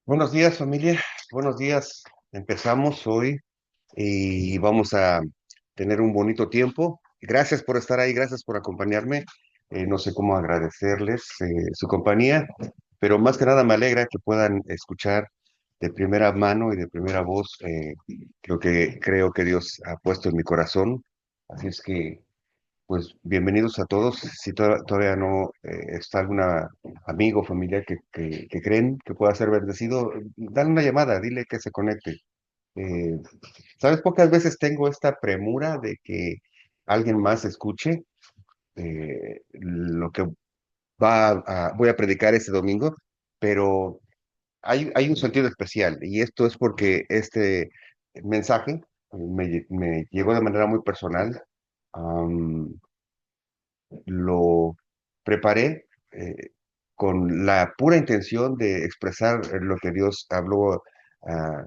Buenos días, familia. Buenos días. Empezamos hoy y vamos a tener un bonito tiempo. Gracias por estar ahí, gracias por acompañarme. No sé cómo agradecerles su compañía, pero más que nada me alegra que puedan escuchar de primera mano y de primera voz lo que creo que Dios ha puesto en mi corazón. Así es que pues bienvenidos a todos. Si todavía no está alguna amigo, familia que creen que pueda ser bendecido, dale una llamada, dile que se conecte. Eh, ¿Sabes? Pocas veces tengo esta premura de que alguien más escuche lo que voy a predicar este domingo, pero hay un sentido especial y esto es porque este mensaje me llegó de manera muy personal. Lo preparé con la pura intención de expresar lo que Dios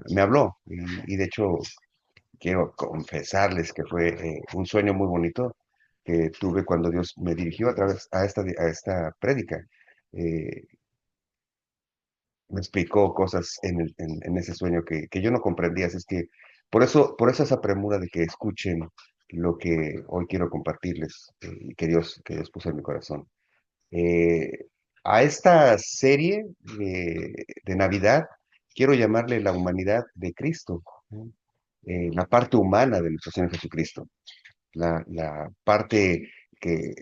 me habló. Y de hecho, quiero confesarles que fue un sueño muy bonito que tuve cuando Dios me dirigió a través a esta prédica. Eh, Me explicó cosas en ese sueño que yo no comprendía. Así es que por eso esa premura de que escuchen lo que hoy quiero compartirles y que Dios puso en mi corazón. Eh, a esta serie de Navidad quiero llamarle la humanidad de Cristo, ¿no? La parte humana de nuestro Señor Jesucristo, la parte que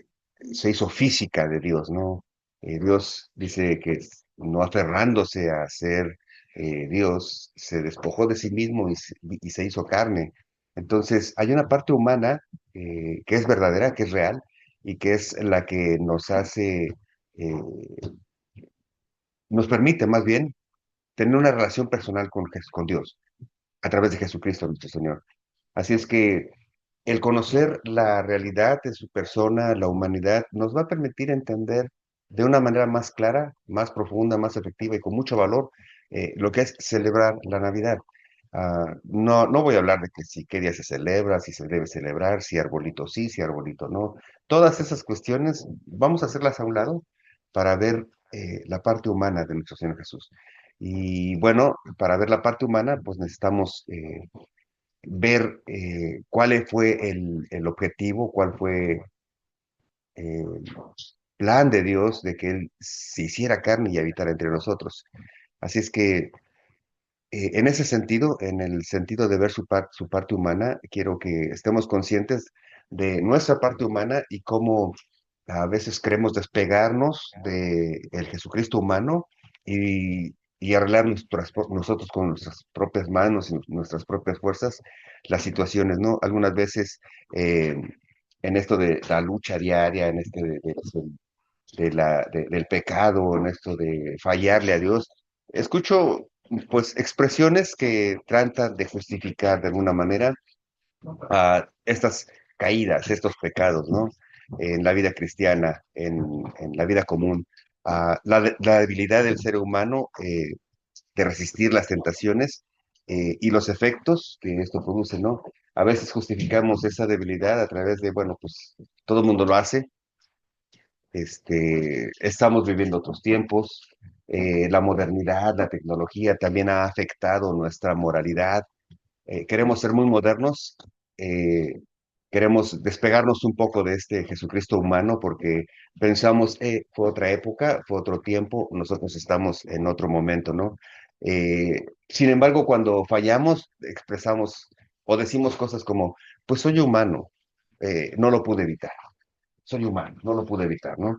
se hizo física de Dios, ¿no? Dios dice que no aferrándose a ser Dios, se despojó de sí mismo y se hizo carne. Entonces, hay una parte humana que es verdadera, que es real, y que es la que eh, nos permite más bien tener una relación personal con Dios a través de Jesucristo nuestro Señor. Así es que el conocer la realidad de su persona, la humanidad, nos va a permitir entender de una manera más clara, más profunda, más efectiva y con mucho valor lo que es celebrar la Navidad. No voy a hablar de que si qué día se celebra, si se debe celebrar, si arbolito sí, si arbolito no. Todas esas cuestiones vamos a hacerlas a un lado para ver la parte humana de nuestro Señor Jesús. Y bueno, para ver la parte humana, pues necesitamos ver cuál fue el objetivo, cuál fue el plan de Dios de que Él se hiciera carne y habitara entre nosotros. Así es que en ese sentido, en el sentido de ver su parte humana, quiero que estemos conscientes de nuestra parte humana y cómo a veces queremos despegarnos de el Jesucristo humano y arreglar nosotros con nuestras propias manos y nuestras propias fuerzas las situaciones, ¿no? Algunas veces eh, en esto de la lucha diaria, en este del pecado, en esto de fallarle a Dios, escucho pues expresiones que tratan de justificar de alguna manera estas caídas, estos pecados, ¿no? En la vida cristiana, en la vida común, la debilidad del ser humano de resistir las tentaciones y los efectos que esto produce, ¿no? A veces justificamos esa debilidad a través de, bueno, pues todo el mundo lo hace, estamos viviendo otros tiempos, la modernidad, la tecnología también ha afectado nuestra moralidad. Queremos ser muy modernos, eh, queremos despegarnos un poco de este Jesucristo humano porque pensamos, fue otra época, fue otro tiempo, nosotros estamos en otro momento, ¿no? Sin embargo, cuando fallamos, expresamos o decimos cosas como, pues soy humano, no lo pude evitar, soy humano, no lo pude evitar, ¿no?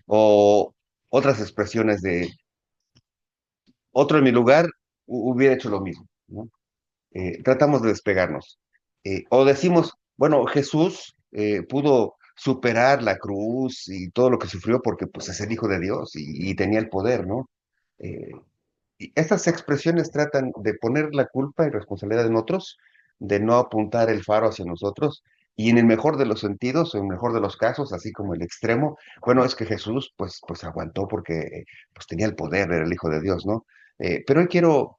O otras expresiones de, otro en mi lugar hubiera hecho lo mismo, ¿no? Tratamos de despegarnos. O decimos, bueno, Jesús pudo superar la cruz y todo lo que sufrió porque pues es el Hijo de Dios y tenía el poder, ¿no? Eh, y estas expresiones tratan de poner la culpa y responsabilidad en otros, de no apuntar el faro hacia nosotros. Y en el mejor de los sentidos, en el mejor de los casos, así como el extremo, bueno, es que Jesús pues aguantó porque pues tenía el poder, era el Hijo de Dios, ¿no? Pero hoy quiero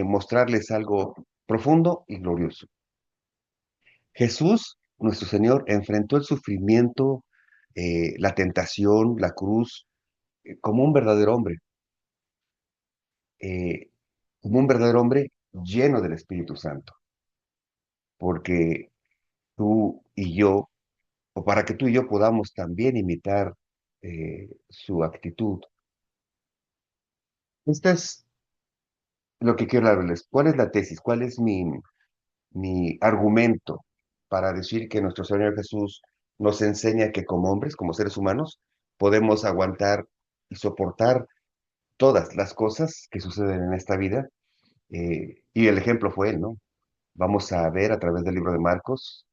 mostrarles algo profundo y glorioso. Jesús, nuestro Señor, enfrentó el sufrimiento, la tentación, la cruz, como un verdadero hombre. como un verdadero hombre lleno del Espíritu Santo, porque tú y yo, o para que tú y yo podamos también imitar su actitud. Esto es lo que quiero hablarles. ¿Cuál es la tesis? ¿Cuál es mi argumento para decir que nuestro Señor Jesús nos enseña que como hombres, como seres humanos, podemos aguantar y soportar todas las cosas que suceden en esta vida? Y el ejemplo fue él, ¿no? Vamos a ver a través del libro de Marcos,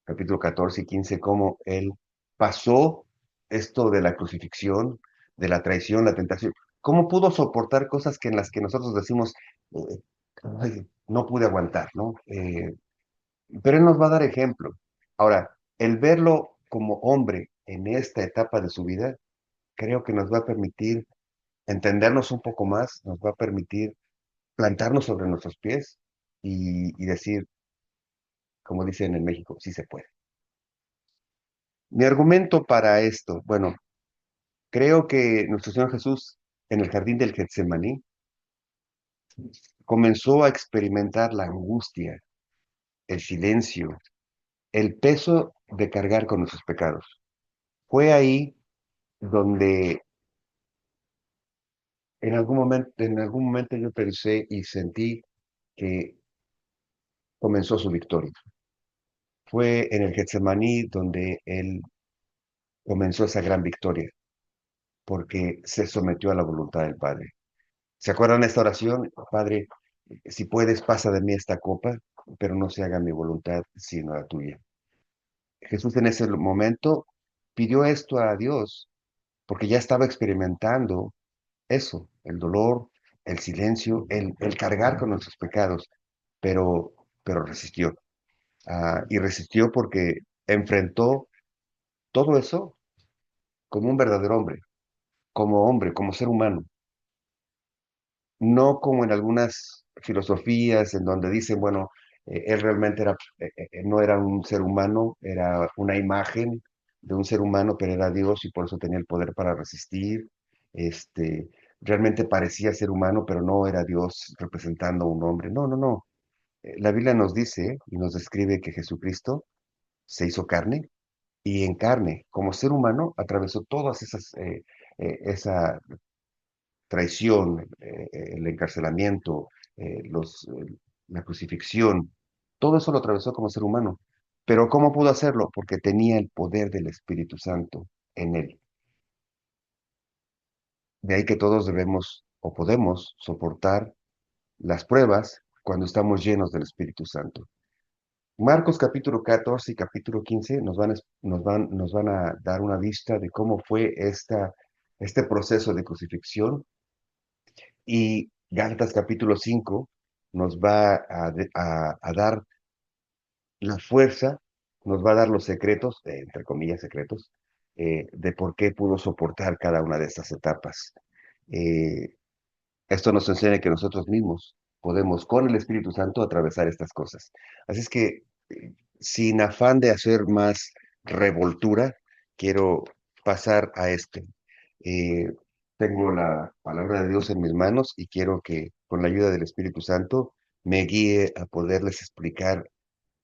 capítulo 14 y 15, cómo él pasó esto de la crucifixión, de la traición, la tentación. ¿Cómo pudo soportar cosas que en las que nosotros decimos, eh, "Ay, no pude aguantar, ¿no? Pero él nos va a dar ejemplo. Ahora, el verlo como hombre en esta etapa de su vida, creo que nos va a permitir entendernos un poco más, nos va a permitir plantarnos sobre nuestros pies y decir, como dicen en México, sí se puede. Mi argumento para esto, bueno, creo que nuestro Señor Jesús en el jardín del Getsemaní comenzó a experimentar la angustia, el silencio, el peso de cargar con nuestros pecados. Fue ahí donde en algún momento yo pensé y sentí que comenzó su victoria. Fue en el Getsemaní donde él comenzó esa gran victoria, porque se sometió a la voluntad del Padre. ¿Se acuerdan de esta oración? Padre, si puedes, pasa de mí esta copa, pero no se haga mi voluntad, sino la tuya. Jesús en ese momento pidió esto a Dios, porque ya estaba experimentando eso, el dolor, el silencio, el cargar con nuestros pecados, pero resistió. Y resistió porque enfrentó todo eso como un verdadero hombre, como ser humano. No como en algunas filosofías en donde dicen, bueno, él realmente no era un ser humano, era una imagen de un ser humano, pero era Dios y por eso tenía el poder para resistir. Este, realmente parecía ser humano, pero no era Dios representando a un hombre. No, no, no. La Biblia nos dice y nos describe que Jesucristo se hizo carne y en carne, como ser humano, atravesó todas esa traición, el encarcelamiento, la crucifixión, todo eso lo atravesó como ser humano. Pero ¿cómo pudo hacerlo? Porque tenía el poder del Espíritu Santo en él. De ahí que todos debemos o podemos soportar las pruebas cuando estamos llenos del Espíritu Santo. Marcos capítulo 14 y capítulo 15 nos van a dar una vista de cómo fue este proceso de crucifixión. Y Gálatas capítulo 5 nos va a dar la fuerza, nos va a dar los secretos, entre comillas secretos, de por qué pudo soportar cada una de estas etapas. Eh, Esto nos enseña que nosotros mismos podemos, con el Espíritu Santo, atravesar estas cosas. Así es que, sin afán de hacer más revoltura, quiero pasar a esto. Eh, Tengo la palabra de Dios en mis manos y quiero que, con la ayuda del Espíritu Santo, me guíe a poderles explicar,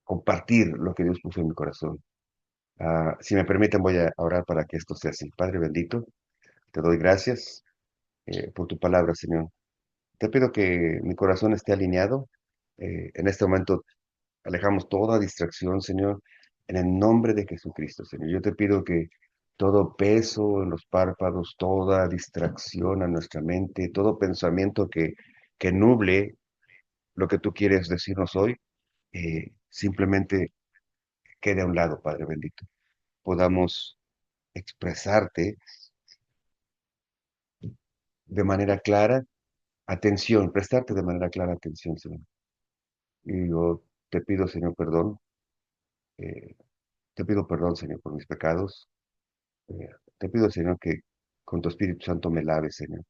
compartir lo que Dios puso en mi corazón. Si me permiten, voy a orar para que esto sea así. Padre bendito, te doy gracias por tu palabra, Señor. Te pido que mi corazón esté alineado. En este momento alejamos toda distracción, Señor, en el nombre de Jesucristo, Señor. Yo te pido que todo peso en los párpados, toda distracción a nuestra mente, todo pensamiento que nuble lo que tú quieres decirnos hoy, simplemente quede a un lado, Padre bendito. Podamos expresarte de manera clara, atención, prestarte de manera clara atención, Señor. Y yo te pido, Señor, perdón. eh, Te pido perdón, Señor, por mis pecados. Eh, Te pido, Señor, que con tu Espíritu Santo me laves, Señor.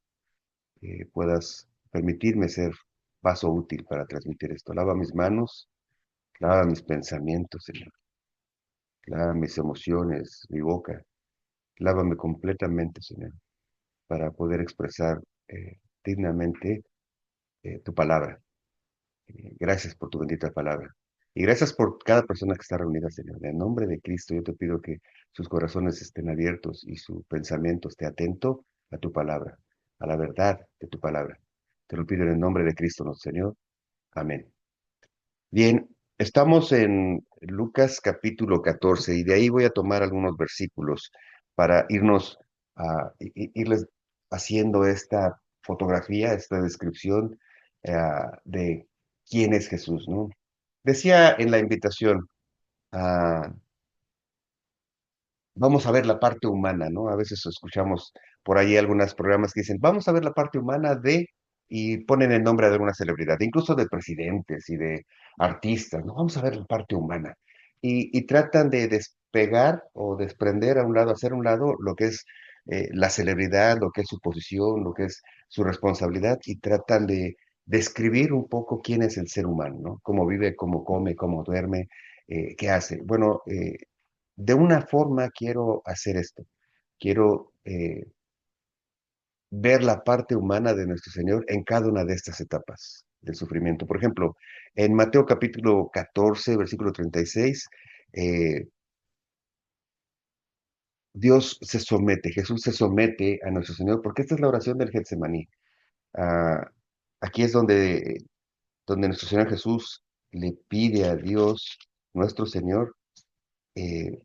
Puedas permitirme ser vaso útil para transmitir esto. Lava mis manos, lava mis pensamientos, Señor. Lava mis emociones, mi boca. Lávame completamente, Señor, para poder expresar dignamente tu palabra. Gracias por tu bendita palabra. Y gracias por cada persona que está reunida, Señor. En nombre de Cristo, yo te pido que sus corazones estén abiertos y su pensamiento esté atento a tu palabra, a la verdad de tu palabra. Te lo pido en el nombre de Cristo, nuestro Señor. Amén. Bien, estamos en Lucas capítulo 14 y de ahí voy a tomar algunos versículos para irles haciendo esta fotografía, esta descripción de quién es Jesús, ¿no? Decía en la invitación, ah, vamos a ver la parte humana, ¿no? A veces escuchamos por ahí algunos programas que dicen, vamos a ver la parte humana de, y ponen el nombre de alguna celebridad, incluso de presidentes y de artistas, ¿no? Vamos a ver la parte humana. Y tratan de despegar o desprender a un lado, hacer a un lado lo que es la celebridad, lo que es su posición, lo que es su responsabilidad, y tratan de describir un poco quién es el ser humano, ¿no? Cómo vive, cómo come, cómo duerme, qué hace. Bueno, de una forma quiero hacer esto. Quiero ver la parte humana de nuestro Señor en cada una de estas etapas del sufrimiento. Por ejemplo, en Mateo capítulo 14, versículo 36, eh, Dios se somete, Jesús se somete a nuestro Señor, porque esta es la oración del Getsemaní. Ah, aquí es donde nuestro Señor Jesús le pide a Dios, nuestro Señor, eh,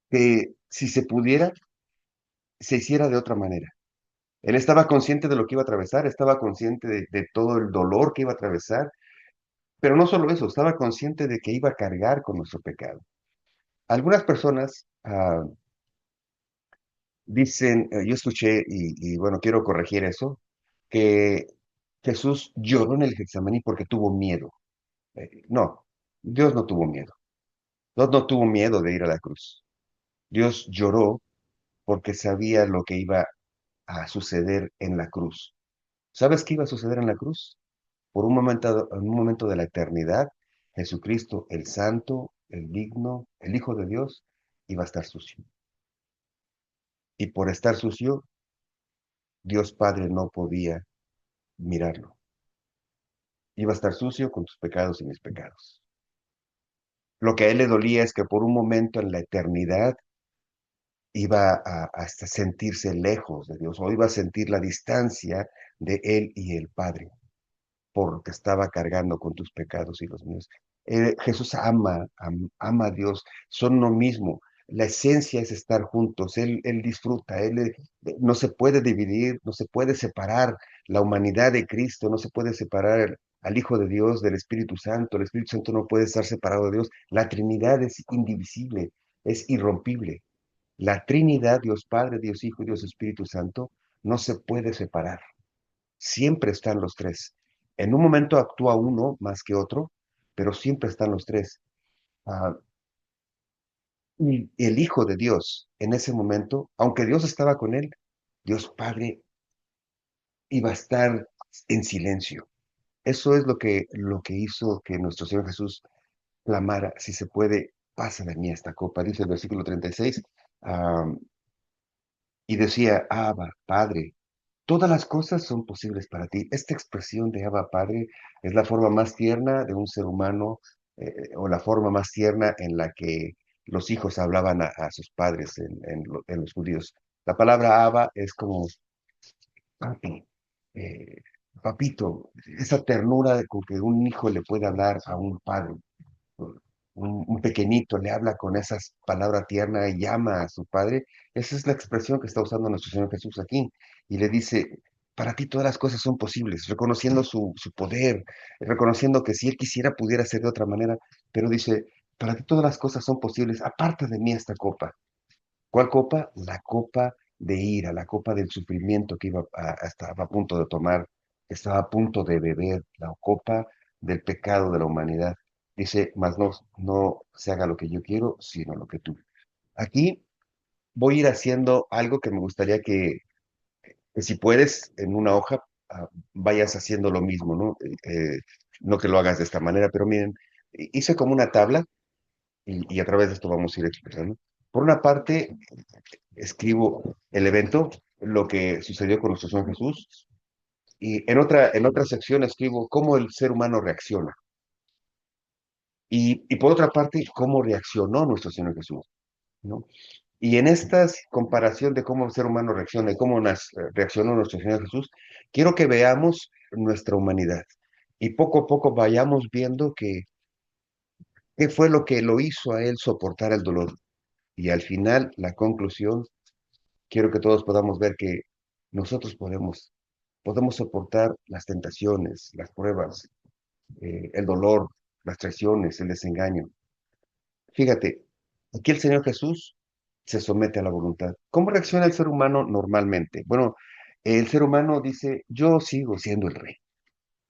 que si se pudiera, se hiciera de otra manera. Él estaba consciente de lo que iba a atravesar, estaba consciente de todo el dolor que iba a atravesar, pero no solo eso, estaba consciente de que iba a cargar con nuestro pecado. Algunas personas dicen, yo escuché, y bueno, quiero corregir eso, que Jesús lloró en el Getsemaní porque tuvo miedo. No, Dios no tuvo miedo. Dios no tuvo miedo de ir a la cruz. Dios lloró porque sabía lo que iba a suceder en la cruz. ¿Sabes qué iba a suceder en la cruz? En un momento de la eternidad, Jesucristo, el Santo, el digno, el Hijo de Dios, iba a estar sucio. Y por estar sucio, Dios Padre no podía mirarlo. Iba a estar sucio con tus pecados y mis pecados. Lo que a él le dolía es que por un momento en la eternidad iba a hasta sentirse lejos de Dios o iba a sentir la distancia de él y el Padre, porque estaba cargando con tus pecados y los míos. Jesús ama a Dios, son lo mismo. La esencia es estar juntos, Él disfruta, no se puede dividir, no se puede separar la humanidad de Cristo, no se puede separar al Hijo de Dios del Espíritu Santo, el Espíritu Santo no puede estar separado de Dios, la Trinidad es indivisible, es irrompible. La Trinidad, Dios Padre, Dios Hijo y Dios Espíritu Santo, no se puede separar. Siempre están los tres. En un momento actúa uno más que otro, pero siempre están los tres. Ah, y el Hijo de Dios, en ese momento, aunque Dios estaba con él, Dios Padre iba a estar en silencio. Eso es lo que hizo que nuestro Señor Jesús clamara, si se puede, pasa de mí esta copa, dice el versículo 36, ah, y decía, Abba, Padre, todas las cosas son posibles para ti. Esta expresión de Abba Padre es la forma más tierna de un ser humano o la forma más tierna en la que los hijos hablaban a sus padres en los judíos. La palabra Abba es como papi, eh, papito, esa ternura con que un hijo le puede hablar a un padre. Un pequeñito le habla con esa palabra tierna y llama a su padre. Esa es la expresión que está usando nuestro Señor Jesús aquí. Y le dice, para ti todas las cosas son posibles, reconociendo su poder, reconociendo que si él quisiera pudiera ser de otra manera, pero dice, para ti todas las cosas son posibles, aparte de mí esta copa. ¿Cuál copa? La copa de ira, la copa del sufrimiento que estaba a punto de tomar, estaba a punto de beber, la copa del pecado de la humanidad. Dice, mas no se haga lo que yo quiero, sino lo que tú. Aquí voy a ir haciendo algo que me gustaría que si puedes, en una hoja, vayas haciendo lo mismo, ¿no? No que lo hagas de esta manera, pero miren, hice como una tabla y a través de esto vamos a ir explicando. Por una parte, escribo el evento, lo que sucedió con nuestro Señor Jesús. Y en otra sección escribo cómo el ser humano reacciona. Y por otra parte, cómo reaccionó nuestro Señor Jesús, ¿no? Y en esta comparación de cómo el ser humano reacciona y cómo reaccionó nuestro Señor Jesús, quiero que veamos nuestra humanidad. Y poco a poco vayamos viendo qué fue lo que lo hizo a él soportar el dolor. Y al final, la conclusión, quiero que todos podamos ver que nosotros podemos soportar las tentaciones, las pruebas, el dolor, las traiciones, el desengaño. Fíjate, aquí el Señor Jesús se somete a la voluntad. ¿Cómo reacciona el ser humano normalmente? Bueno, el ser humano dice, yo sigo siendo el rey,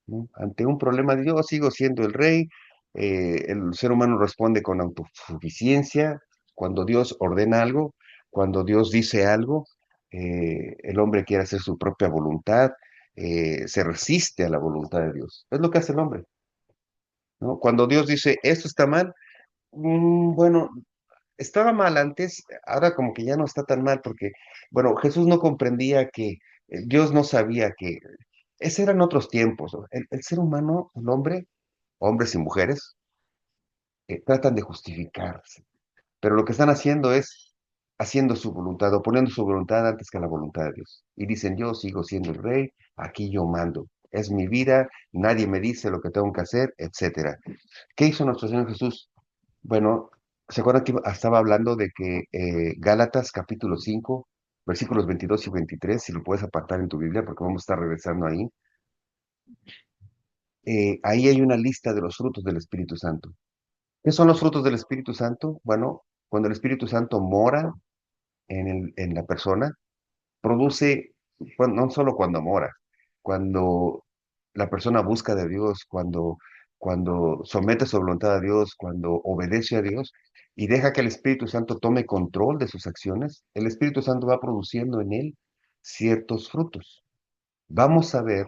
¿no? Ante un problema, yo sigo siendo el rey. El ser humano responde con autosuficiencia. Cuando Dios ordena algo, cuando Dios dice algo, el hombre quiere hacer su propia voluntad, se resiste a la voluntad de Dios. Es lo que hace el hombre, ¿no? Cuando Dios dice, esto está mal, bueno, estaba mal antes, ahora como que ya no está tan mal porque, bueno, Jesús no comprendía que Dios no sabía que esos eran otros tiempos, ¿no? El ser humano, el hombre, hombres y mujeres, tratan de justificarse, pero lo que están haciendo es haciendo su voluntad o poniendo su voluntad antes que la voluntad de Dios. Y dicen, yo sigo siendo el rey, aquí yo mando, es mi vida, nadie me dice lo que tengo que hacer, etcétera. ¿Qué hizo nuestro Señor Jesús? Bueno, ¿se acuerdan que estaba hablando de que Gálatas capítulo 5 versículos 22 y 23, si lo puedes apartar en tu Biblia, porque vamos a estar regresando ahí, ahí hay una lista de los frutos del Espíritu Santo. ¿Qué son los frutos del Espíritu Santo? Bueno, cuando el Espíritu Santo mora en la persona, produce, no solo cuando mora, cuando la persona busca de Dios, cuando somete su voluntad a Dios, cuando obedece a Dios y deja que el Espíritu Santo tome control de sus acciones, el Espíritu Santo va produciendo en él ciertos frutos. Vamos a ver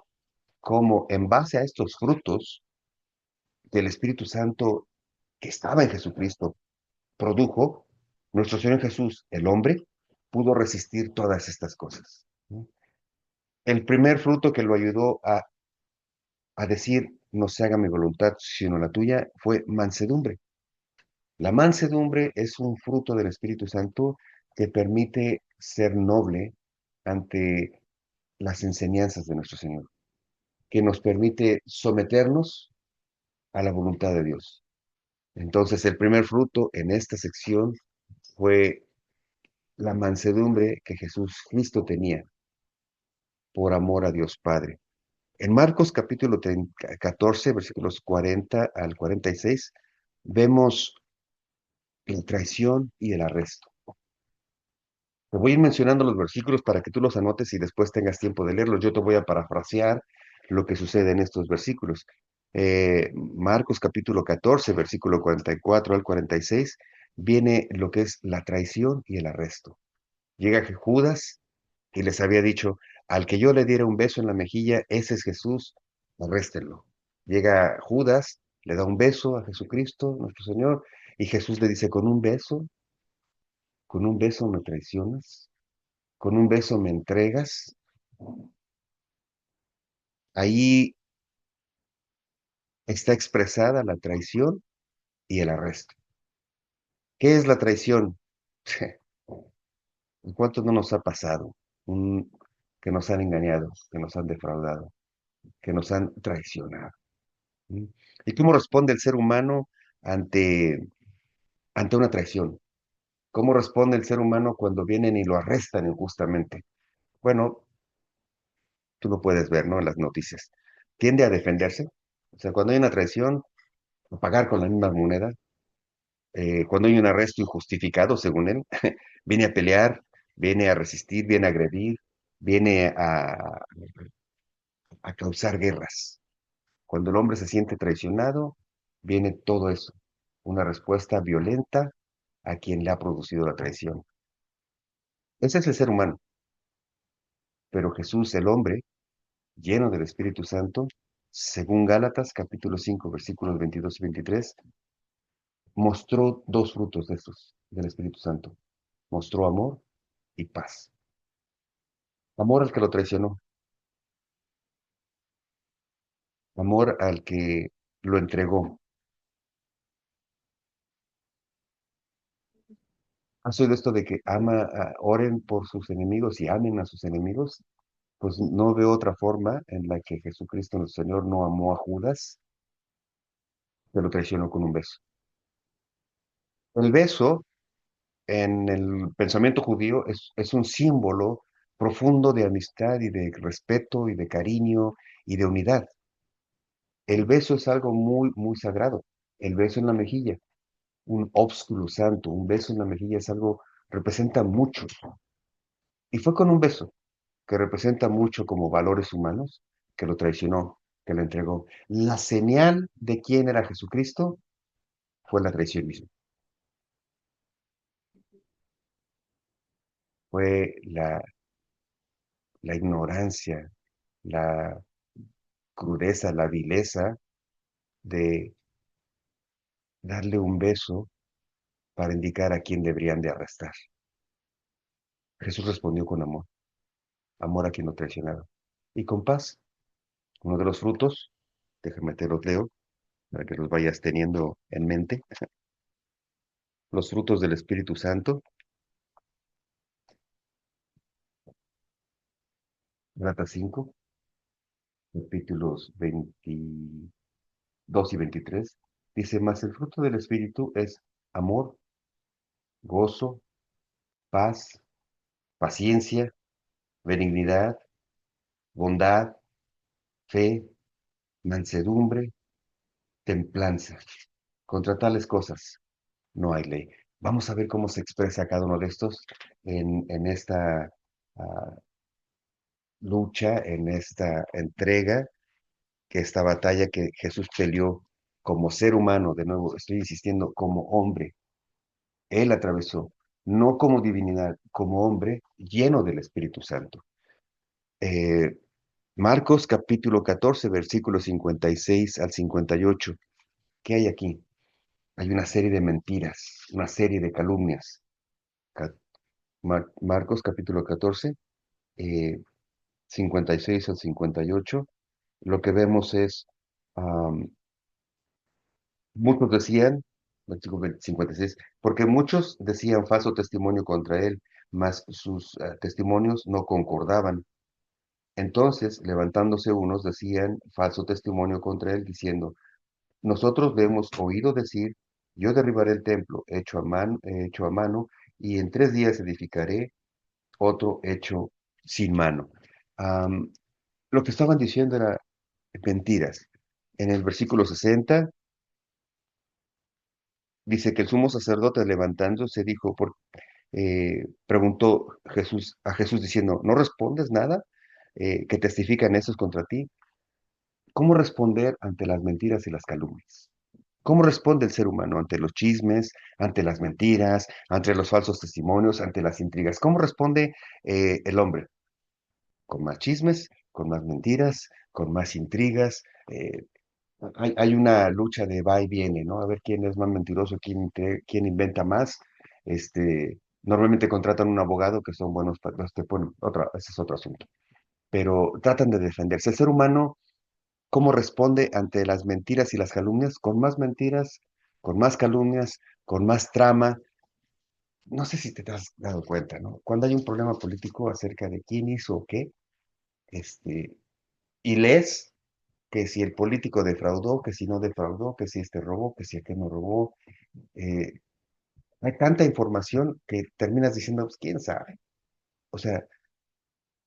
cómo en base a estos frutos del Espíritu Santo que estaba en Jesucristo, produjo, nuestro Señor Jesús, el hombre, pudo resistir todas estas cosas, ¿no? El primer fruto que lo ayudó a decir, no se haga mi voluntad, sino la tuya, fue mansedumbre. La mansedumbre es un fruto del Espíritu Santo que permite ser noble ante las enseñanzas de nuestro Señor, que nos permite someternos a la voluntad de Dios. Entonces, el primer fruto en esta sección fue la mansedumbre que Jesús Cristo tenía por amor a Dios Padre. En Marcos capítulo 14, versículos 40 al 46, vemos la traición y el arresto. Te voy a ir mencionando los versículos para que tú los anotes y después tengas tiempo de leerlos. Yo te voy a parafrasear lo que sucede en estos versículos. Marcos capítulo 14, versículo 44 al 46, viene lo que es la traición y el arresto. Llega Judas y les había dicho, al que yo le diera un beso en la mejilla, ese es Jesús, arréstenlo. Llega Judas, le da un beso a Jesucristo, nuestro Señor, y Jesús le dice, con un beso me traicionas, con un beso me entregas. Ahí está expresada la traición y el arresto. ¿Qué es la traición? ¿En cuánto no nos ha pasado? Un- que nos han engañado, que nos han defraudado, que nos han traicionado. ¿Mm? ¿Y cómo responde el ser humano ante, ante una traición? ¿Cómo responde el ser humano cuando vienen y lo arrestan injustamente? Bueno, tú lo puedes ver, ¿no? En las noticias. Tiende a defenderse. O sea, cuando hay una traición, a pagar con la misma moneda. Cuando hay un arresto injustificado, según él, viene a pelear, viene a resistir, viene a agredir, viene a causar guerras. Cuando el hombre se siente traicionado, viene todo eso, una respuesta violenta a quien le ha producido la traición. Ese es el ser humano, pero Jesús, el hombre, lleno del Espíritu Santo, según Gálatas capítulo 5 versículos 22 y 23, mostró dos frutos de estos del Espíritu Santo. Mostró amor y paz. Amor al que lo traicionó, amor al que lo entregó. ¿Has oído esto de que oren por sus enemigos y amen a sus enemigos? Pues no veo otra forma en la que Jesucristo nuestro Señor no amó a Judas, que lo traicionó con un beso. El beso en el pensamiento judío es un símbolo profundo de amistad y de respeto y de cariño y de unidad. El beso es algo muy, muy sagrado. El beso en la mejilla, un ósculo santo, un beso en la mejilla es algo, representa mucho. Y fue con un beso que representa mucho como valores humanos, que lo traicionó, que lo entregó. La señal de quién era Jesucristo fue la traición misma, fue la ignorancia, la crudeza, la vileza de darle un beso para indicar a quién deberían de arrestar. Jesús respondió con amor, amor a quien lo traicionaba. Y con paz, uno de los frutos, déjame te los leo para que los vayas teniendo en mente, los frutos del Espíritu Santo, Gálatas 5, capítulos 22 y 23, dice, mas el fruto del Espíritu es amor, gozo, paz, paciencia, benignidad, bondad, fe, mansedumbre, templanza. Contra tales cosas no hay ley. Vamos a ver cómo se expresa cada uno de estos en esta ah, lucha, en esta entrega, que esta batalla que Jesús peleó como ser humano, de nuevo, estoy insistiendo, como hombre. Él atravesó, no como divinidad, como hombre lleno del Espíritu Santo. Eh, Marcos capítulo 14, versículos 56 al 58. ¿Qué hay aquí? Hay una serie de mentiras, una serie de calumnias. Ca- Marcos capítulo 14, eh, 56 al 58. Lo que vemos es, am, muchos decían, versículo 56, porque muchos decían falso testimonio contra él, mas sus testimonios no concordaban. Entonces, levantándose unos, decían falso testimonio contra él, diciendo, nosotros le hemos oído decir, yo derribaré el templo hecho a mano, y en 3 días edificaré otro hecho sin mano. Am, lo que estaban diciendo era mentiras. En el versículo 60 dice que el sumo sacerdote levantándose dijo, preguntó a Jesús diciendo, ¿no respondes nada? Que testifican esos contra ti. ¿Cómo responder ante las mentiras y las calumnias? ¿Cómo responde el ser humano ante los chismes, ante las mentiras, ante los falsos testimonios, ante las intrigas? ¿Cómo responde el hombre? Con más chismes, con más mentiras, con más intrigas. Hay una lucha de va y viene, ¿no? A ver quién es más mentiroso, quién inventa más. Normalmente contratan un abogado que son buenos para, bueno, ese es otro asunto. Pero tratan de defenderse. El ser humano, ¿cómo responde ante las mentiras y las calumnias? Con más mentiras, con más calumnias, con más trama. No sé si te has dado cuenta, ¿no? Cuando hay un problema político acerca de quién hizo o qué, este, y lees que si el político defraudó, que si no defraudó, que si este robó, que si aquel no robó. eh, Hay tanta información que terminas diciendo, pues, quién sabe. O sea,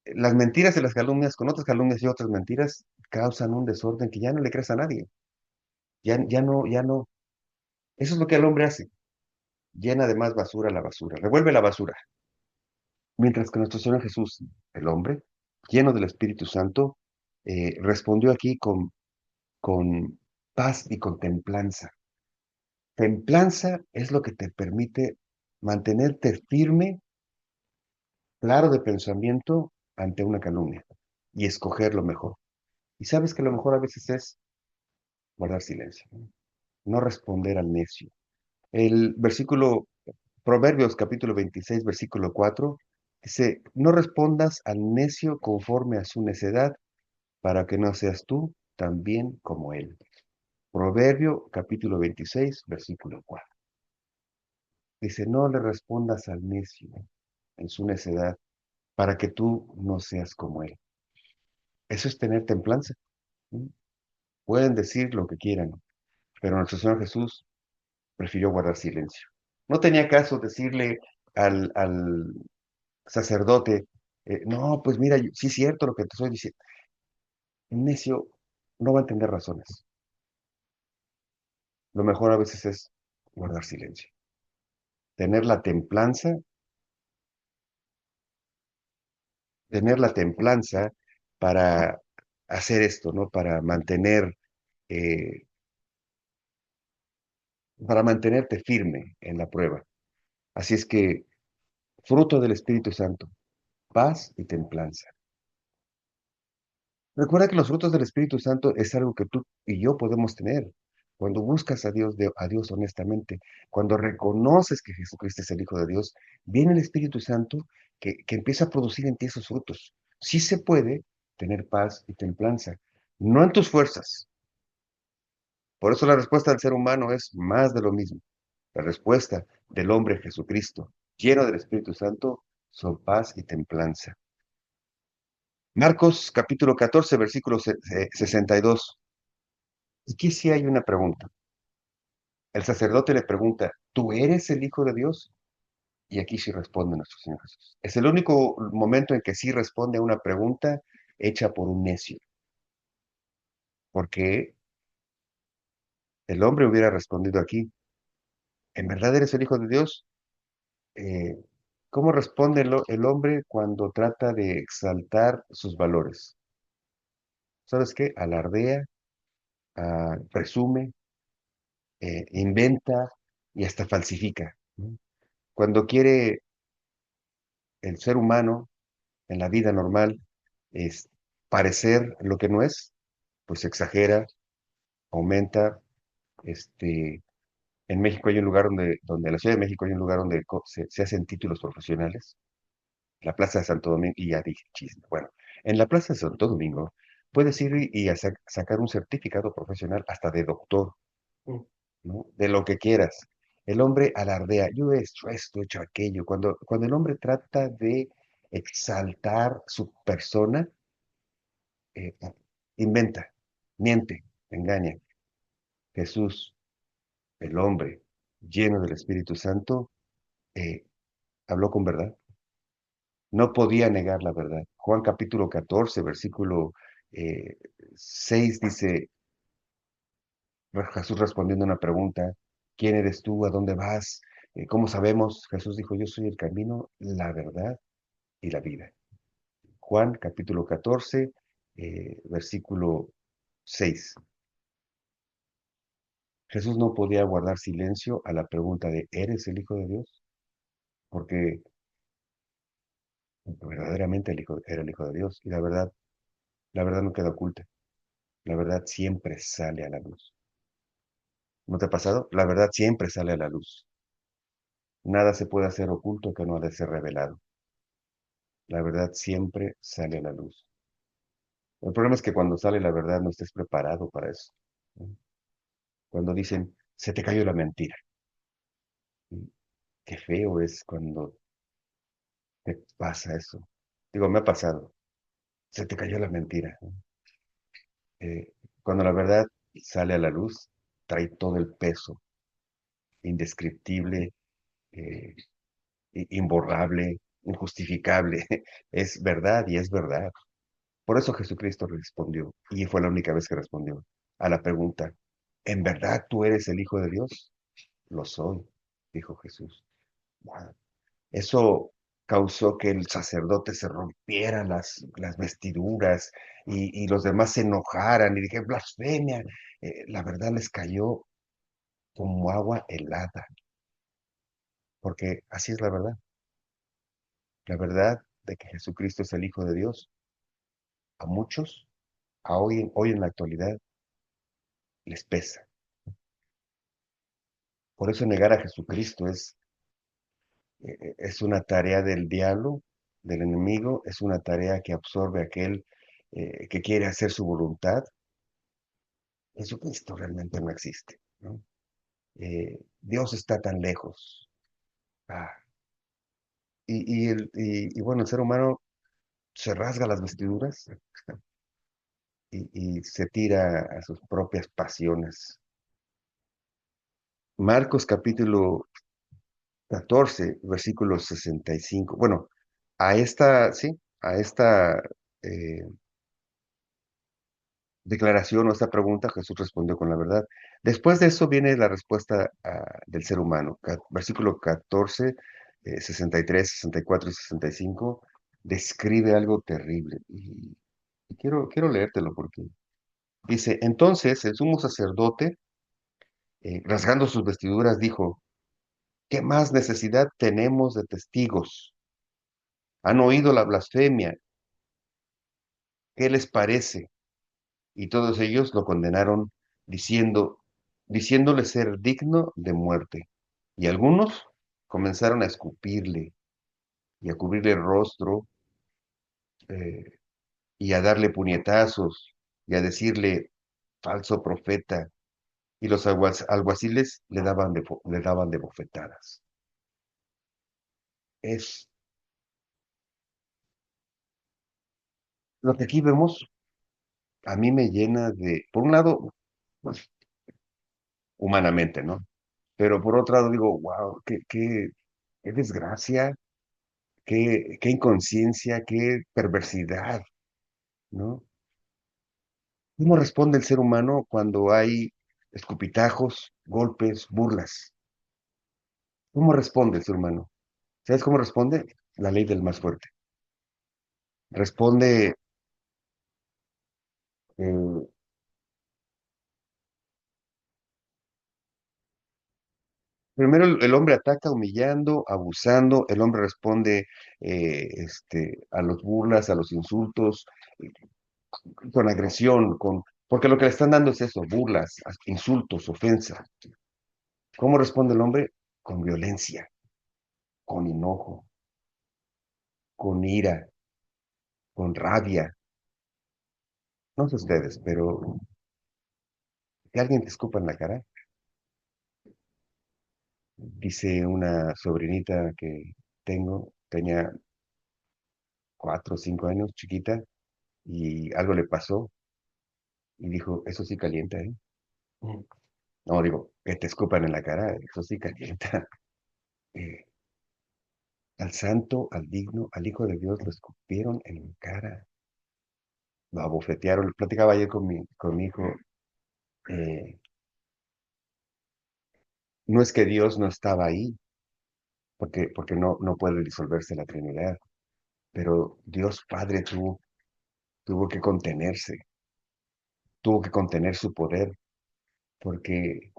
las mentiras y las calumnias, con otras calumnias y otras mentiras, causan un desorden que ya no le crees a nadie. Ya no. Eso es lo que el hombre hace. Llena de más basura la basura, revuelve la basura. Mientras que nuestro Señor Jesús, el hombre, lleno del Espíritu Santo, respondió aquí con paz y con templanza. Templanza es lo que te permite mantenerte firme, claro de pensamiento ante una calumnia y escoger lo mejor. Y sabes que lo mejor a veces es guardar silencio, no responder al necio. El versículo, Proverbios capítulo 26, versículo 4, Dice, no respondas al necio conforme a su necedad, para que no seas tú también como él. Proverbio capítulo 26, versículo 4. Dice, no le respondas al necio en su necedad, para que tú no seas como él. Eso es tener templanza. ¿Sí? Pueden decir lo que quieran, pero nuestro Señor Jesús prefirió guardar silencio. No tenía caso decirle al sacerdote, no, pues mira, sí es cierto lo que te estoy diciendo. Un necio no va a entender razones. Lo mejor a veces es guardar silencio. Tener tener la templanza para hacer esto, ¿no? Eh, para mantenerte firme en la prueba. Así es que, fruto del Espíritu Santo, paz y templanza. Recuerda que los frutos del Espíritu Santo es algo que tú y yo podemos tener. Cuando buscas a Dios, a Dios honestamente, cuando reconoces que Jesucristo es el Hijo de Dios, viene el Espíritu Santo que empieza a producir en ti esos frutos. Sí se puede tener paz y templanza, no en tus fuerzas. Por eso la respuesta del ser humano es más de lo mismo. La respuesta del hombre Jesucristo, lleno del Espíritu Santo, son paz y templanza. Marcos capítulo 14, versículo 62. Y aquí sí hay una pregunta. El sacerdote le pregunta, ¿tú eres el Hijo de Dios? Y aquí sí responde nuestro Señor Jesús. Es el único momento en que sí responde a una pregunta hecha por un necio, porque el hombre hubiera respondido aquí, ¿en verdad eres el Hijo de Dios? Eh, ¿Cómo responde el hombre cuando trata de exaltar sus valores? ¿Sabes qué? Alardea, presume, inventa y hasta falsifica, ¿no? Cuando quiere el ser humano en la vida normal es parecer lo que no es, pues exagera, aumenta. Este, en México hay un lugar en la Ciudad de México hay un lugar donde se hacen títulos profesionales, la Plaza de Santo Domingo, y ya dije chiste. Bueno, en la Plaza de Santo Domingo puedes ir y sacar un certificado profesional hasta de doctor, ¿no? De lo que quieras. El hombre alardea, yo he hecho esto, he hecho aquello. Cuando el hombre trata de exaltar su persona, eh, inventa, miente, engaña. Jesús, el hombre lleno del Espíritu Santo, eh, habló con verdad. No podía negar la verdad. Juan capítulo 14, versículo eh, 6 dice, Jesús respondiendo a una pregunta, ¿quién eres tú? ¿A dónde vas? ¿Cómo sabemos? Jesús dijo, yo soy el camino, la verdad y la vida. Juan capítulo 14, versículo 6. Jesús no podía guardar silencio a la pregunta de ¿eres el Hijo de Dios? Porque verdaderamente el hijo, era el Hijo de Dios. Y la verdad no queda oculta. La verdad siempre sale a la luz. ¿No te ha pasado? La verdad siempre sale a la luz. Nada se puede hacer oculto que no ha de ser revelado. La verdad siempre sale a la luz. El problema es que cuando sale la verdad no estés preparado para eso, ¿no? Cuando dicen, se te cayó la mentira. ¿Sí? Qué feo es cuando te pasa eso. Digo, me ha pasado. Se te cayó la mentira, ¿no? Cuando la verdad sale a la luz, trae todo el peso, indescriptible, eh, imborrable, injustificable. Es verdad y es verdad. Por eso Jesucristo respondió, y fue la única vez que respondió a la pregunta, ¿en verdad tú eres el Hijo de Dios? Lo soy, dijo Jesús. Wow. Eso causó que el sacerdote se rompiera las vestiduras y los demás se enojaran y dijeron, blasfemia. La verdad les cayó como agua helada, porque así es la verdad de que Jesucristo es el Hijo de Dios. A muchos, hoy en la actualidad, les pesa. Por eso negar a Jesucristo es una tarea del diablo del enemigo es una tarea que absorbe aquel que quiere hacer su voluntad. Jesucristo realmente no existe, ¿no? Dios está tan lejos. Ah, y bueno, el ser humano se rasga las vestiduras y se tira a sus propias pasiones. Marcos capítulo 14 versículo 65. Bueno, sí, a esta eh, declaración o esta pregunta Jesús respondió con la verdad. Después de eso viene la respuesta del ser humano. Versículo 14, 63, 64 y 65 describe algo terrible. Y quiero leértelo porque dice, entonces el sumo sacerdote, rasgando sus vestiduras, dijo, ¿qué más necesidad tenemos de testigos? Han oído la blasfemia. ¿Qué les parece? Y todos ellos lo condenaron diciéndole ser digno de muerte. Y algunos comenzaron a escupirle y a cubrirle el rostro eh, y a darle puñetazos y a decirle falso profeta. Y los alguaciles le daban de bofetadas. Es lo que aquí vemos, a mí me llena de, por un lado, pues, humanamente, ¿no? Pero por otro lado digo, wow, qué desgracia, qué inconsciencia, qué perversidad, ¿no? ¿Cómo responde el ser humano cuando hay escupitajos, golpes, burlas? ¿Cómo responde el ser humano? ¿Sabes cómo responde? La ley del más fuerte. Responde, eh, primero el hombre ataca humillando, abusando, el hombre responde a los burlas, a los insultos, eh, con agresión, porque lo que le están dando es eso, burlas, insultos, ofensa. ¿Cómo responde el hombre? Con violencia, con enojo, con ira, con rabia. No sé ustedes, pero que alguien te escupa en la cara. Dice una sobrinita que tenía 4 o 5 años, chiquita, y algo le pasó y dijo, eso sí calienta, ¿eh? Mm. No, digo, que te escupan en la cara, eso sí calienta. Eh, al santo, al digno, al Hijo de Dios lo escupieron en la cara, lo abofetearon. Platicaba ayer con mi hijo. eh, no es que Dios no estaba ahí, porque no puede disolverse la Trinidad, pero Dios Padre tuvo que contenerse, tuvo que contener su poder, porque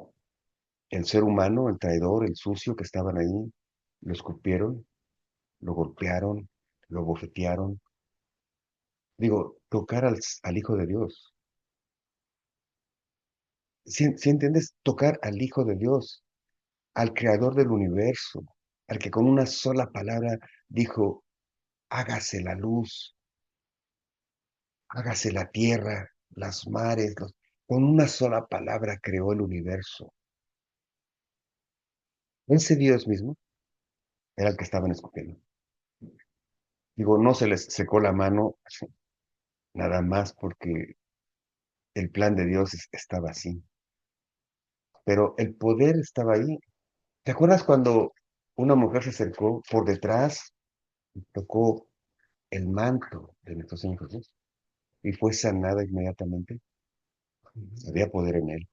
el ser humano, el traidor, el sucio que estaban ahí, lo escupieron, lo golpearon, lo bofetearon. Digo, tocar al Hijo de Dios. ¿Sí entiendes? Tocar al Hijo de Dios, al Creador del universo, al que con una sola palabra dijo, hágase la luz, hágase la tierra, las mares, con una sola palabra creó el universo. Ese Dios mismo era el que estaban escupiendo. Digo, no se les secó la mano nada más porque el plan de Dios estaba así, pero el poder estaba ahí. ¿Te acuerdas cuando una mujer se acercó por detrás y tocó el manto de nuestro Señor Jesús y fue sanada inmediatamente? Había poder en él.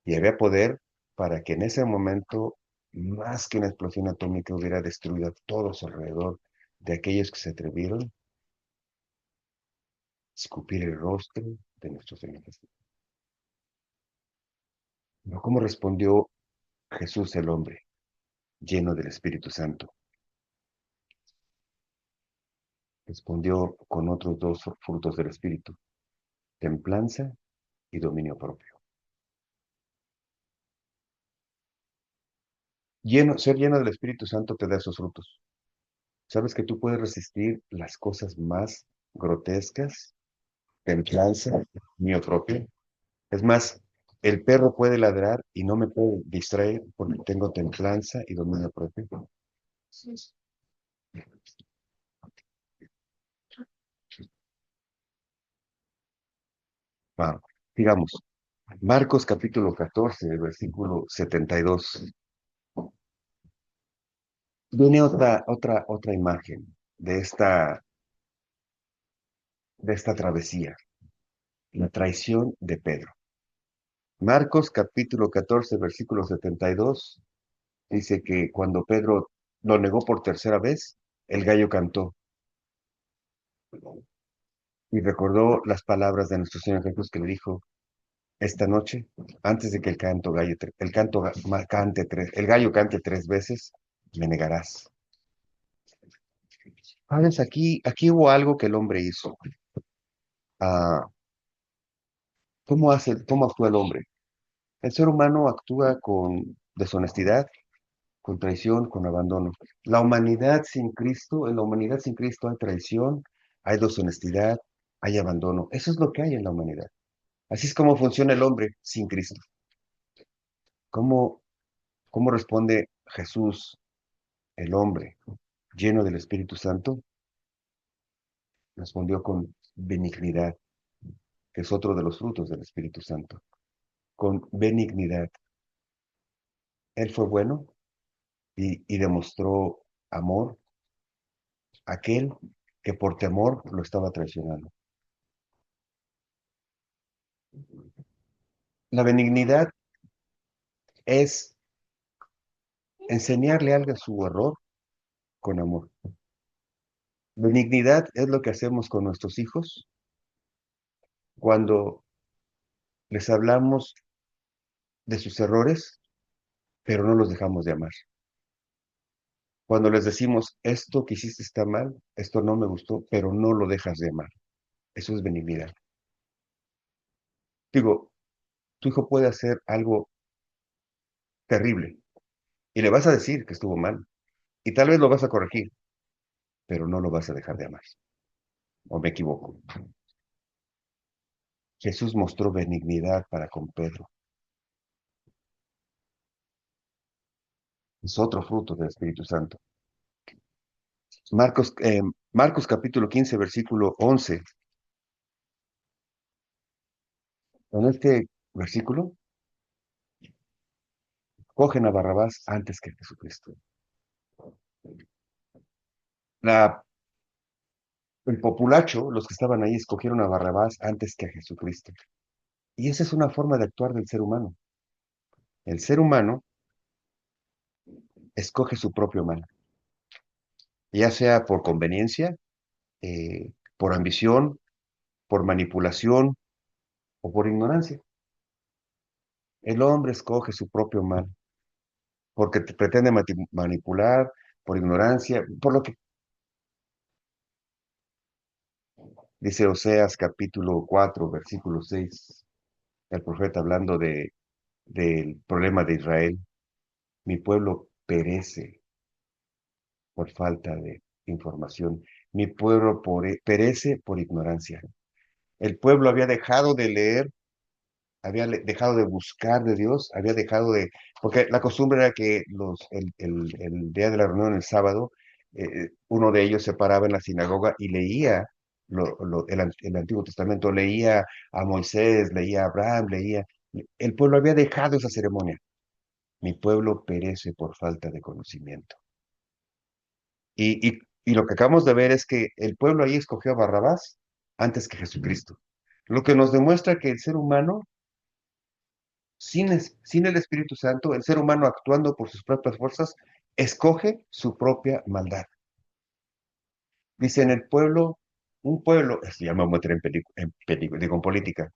Y había poder para que en ese momento, más que una explosión atómica, hubiera destruido a todos alrededor de aquellos que se atrevieron a escupir el rostro de nuestro Señor Jesús. ¿No? ¿Cómo respondió Jesús el hombre, lleno del Espíritu Santo? Respondió con otros dos frutos del Espíritu, templanza y dominio propio. Ser lleno del Espíritu Santo te da esos frutos. ¿Sabes que tú puedes resistir las cosas más grotescas? Templanza, mío propio. Es más, el perro puede ladrar y no me puede distraer porque tengo templanza y dominio propio. Ah, digamos, Marcos capítulo 14, versículo 72. Viene otra imagen de esta travesía, la traición de Pedro. Marcos capítulo 14, versículo 72 dice que cuando Pedro lo negó por tercera vez, el gallo cantó y recordó las palabras de nuestro Señor Jesús que le dijo, esta noche, antes de que el gallo cante tres veces, me negarás. ¿Sabes? Aquí hubo algo que el hombre hizo. Ah, ¿cómo actúa el hombre? El ser humano actúa con deshonestidad, con traición, con abandono. En la humanidad sin Cristo hay traición, hay deshonestidad, hay abandono. Eso es lo que hay en la humanidad. Así es como funciona el hombre sin Cristo. ¿Cómo, cómo responde Jesús, el hombre, lleno del Espíritu Santo? Respondió con benignidad, que es otro de los frutos del Espíritu Santo. Con benignidad. Él fue bueno y demostró amor a aquel que por temor lo estaba traicionando. La benignidad es enseñarle algo a su error con amor. Benignidad es lo que hacemos con nuestros hijos cuando les hablamos de sus errores, pero no los dejamos de amar. Cuando les decimos, esto que hiciste está mal, esto no me gustó, pero no lo dejas de amar. Eso es benignidad. Digo, tu hijo puede hacer algo terrible y le vas a decir que estuvo mal y tal vez lo vas a corregir, pero no lo vas a dejar de amar. ¿O me equivoco? Jesús mostró benignidad para con Pedro. Es otro fruto del Espíritu Santo. Marcos capítulo 15, versículo 11. En este versículo, cogen a Barrabás antes que Jesucristo. La, el populacho, los que estaban ahí, escogieron a Barrabás antes que a Jesucristo. Y esa es una forma de actuar del ser humano. El ser humano escoge su propio mal, ya sea por conveniencia, por ambición, por manipulación o por ignorancia. El hombre escoge su propio mal porque pretende manipular, por ignorancia, por lo que dice Oseas capítulo 4 versículo 6, el profeta hablando del problema de Israel. Mi pueblo perece por falta de información. Mi pueblo perece por ignorancia. El pueblo había dejado de leer, había dejado de buscar de Dios, había dejado de, porque la costumbre era que el día de la reunión, el sábado, uno de ellos se paraba en la sinagoga y leía el Antiguo Testamento, leía a Moisés, leía a Abraham, el pueblo había dejado esa ceremonia. Mi pueblo perece por falta de conocimiento. Y lo que acabamos de ver es que el pueblo ahí escogió a Barrabás antes que Jesucristo. Lo que nos demuestra que el ser humano, sin el Espíritu Santo, el ser humano actuando por sus propias fuerzas, escoge su propia maldad. Dice en el pueblo, un pueblo, esto ya me voy a meter digo, en política,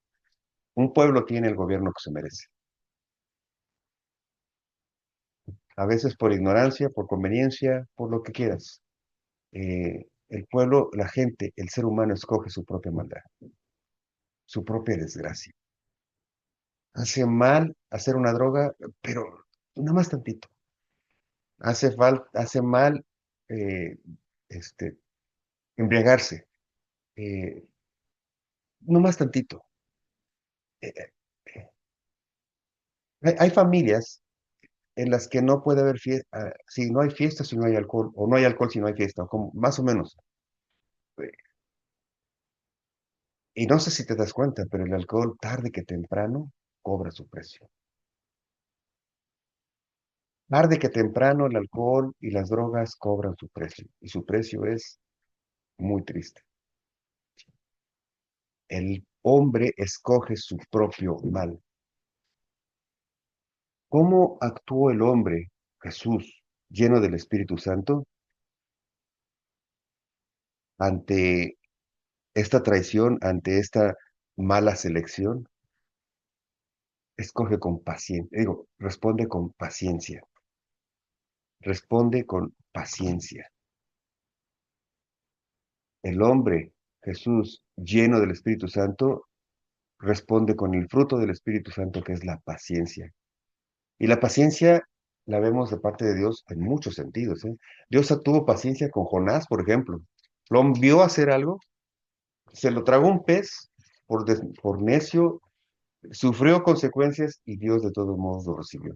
un pueblo tiene el gobierno que se merece. A veces por ignorancia, por conveniencia, por lo que quieras. El pueblo, la gente, el ser humano escoge su propia maldad, su propia desgracia. Hace mal hacer una droga, pero nada más tantito. Hace mal eh, este, embriagarse, eh, no más tantito. Eh, eh, hay familias en las que no puede haber fiesta, si no hay fiesta, si no hay alcohol, o no hay alcohol si no hay fiesta, o como, más o menos. Eh, Y no sé si te das cuenta, pero el alcohol tarde que temprano cobra su precio. Tarde que temprano el alcohol y las drogas cobran su precio, y su precio es muy triste. El hombre escoge su propio mal. ¿Cómo actuó el hombre, Jesús, lleno del Espíritu Santo, ante esta traición, ante esta mala selección? Escoge con paciencia, digo, responde con paciencia. El hombre, Jesús, lleno del Espíritu Santo, responde con el fruto del Espíritu Santo, que es la paciencia. Y la paciencia la vemos de parte de Dios en muchos sentidos, ¿eh? Dios tuvo paciencia con Jonás, por ejemplo. Lo envió a hacer algo, se lo tragó un pez por necio, sufrió consecuencias y Dios de todos modos lo recibió.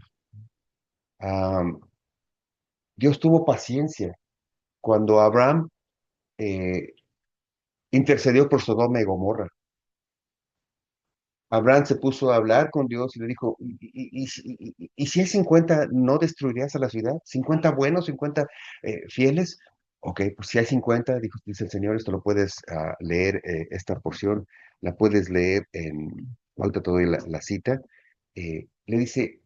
Am, Dios tuvo paciencia cuando Abraham eh, intercedió por Sodoma y Gomorra. Abraham se puso a hablar con Dios y le dijo, ¿y si hay 50, no destruirías a la ciudad? ¿50 buenos, 50 fieles? Ok, pues si hay 50, dice el Señor, esto lo puedes leer, esta porción, la puedes leer ahorita te doy la cita. Le dice,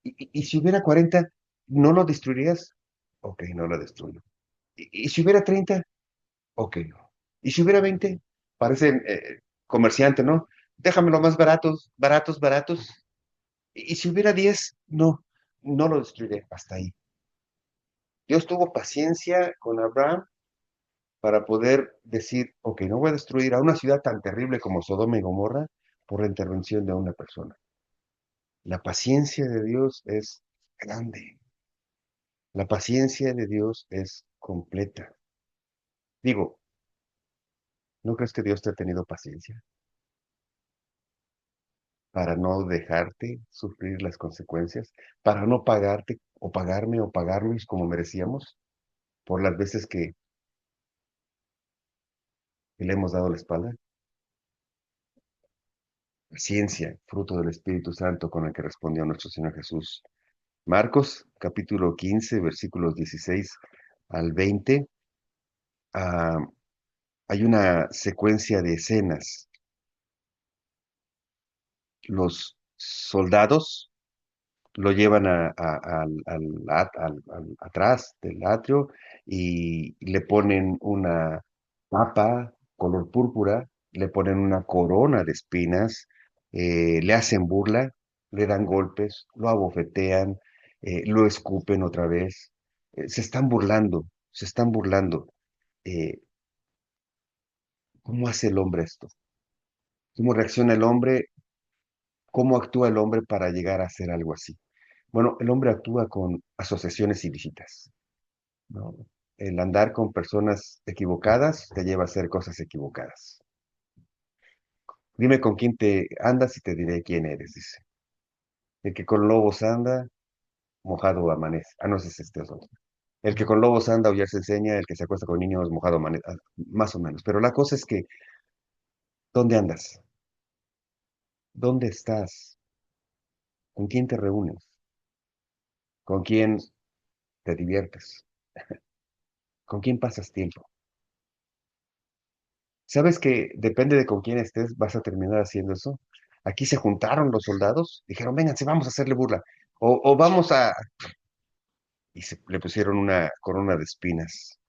¿y si hubiera 40, no lo destruirías? Ok, no lo destruyo. ¿Y si hubiera 30? Ok, no. ¿Y si hubiera 20? Parecen comerciante, ¿no? Déjamelo más baratos, baratos, baratos. ¿Y si hubiera 10? No, no lo destruiré. Hasta ahí. Dios tuvo paciencia con Abraham para poder decir, ok, no voy a destruir a una ciudad tan terrible como Sodoma y Gomorra por la intervención de una persona. La paciencia de Dios es grande. La paciencia de Dios es completa. Digo, ¿no crees que Dios te ha tenido paciencia para no dejarte sufrir las consecuencias, para no pagarte o pagarme o pagarnos como merecíamos por las veces que le hemos dado la espalda? Paciencia, fruto del Espíritu Santo con el que respondió nuestro Señor Jesús. Marcos, capítulo 15, versículos 16 al 20. ah, Hay una secuencia de escenas. Los soldados lo llevan atrás del atrio y le ponen una capa color púrpura, le ponen una corona de espinas, le hacen burla, le dan golpes, lo abofetean, lo escupen otra vez, se están burlando, se están burlando. Eh, ¿Cómo hace el hombre esto? ¿Cómo reacciona el hombre? ¿Cómo actúa el hombre para llegar a hacer algo así? Bueno, el hombre actúa con asociaciones ilícitas, ¿no? El andar con personas equivocadas te lleva a hacer cosas equivocadas. Dime con quién te andas y te diré quién eres, dice. El que con lobos anda, mojado amanece. Ah, no sé si este es otro. El que con lobos anda, aullar se enseña, el que se acuesta con niños, mojado amanece. Más o menos. Pero la cosa es que, ¿dónde andas? ¿Dónde estás? ¿Con quién te reúnes? ¿Con quién te diviertes? ¿Con quién pasas tiempo? ¿Sabes que depende de con quién estés, vas a terminar haciendo eso? Aquí se juntaron los soldados, dijeron, vénganse, vamos a hacerle burla. O vamos a... Y le pusieron una corona de espinas,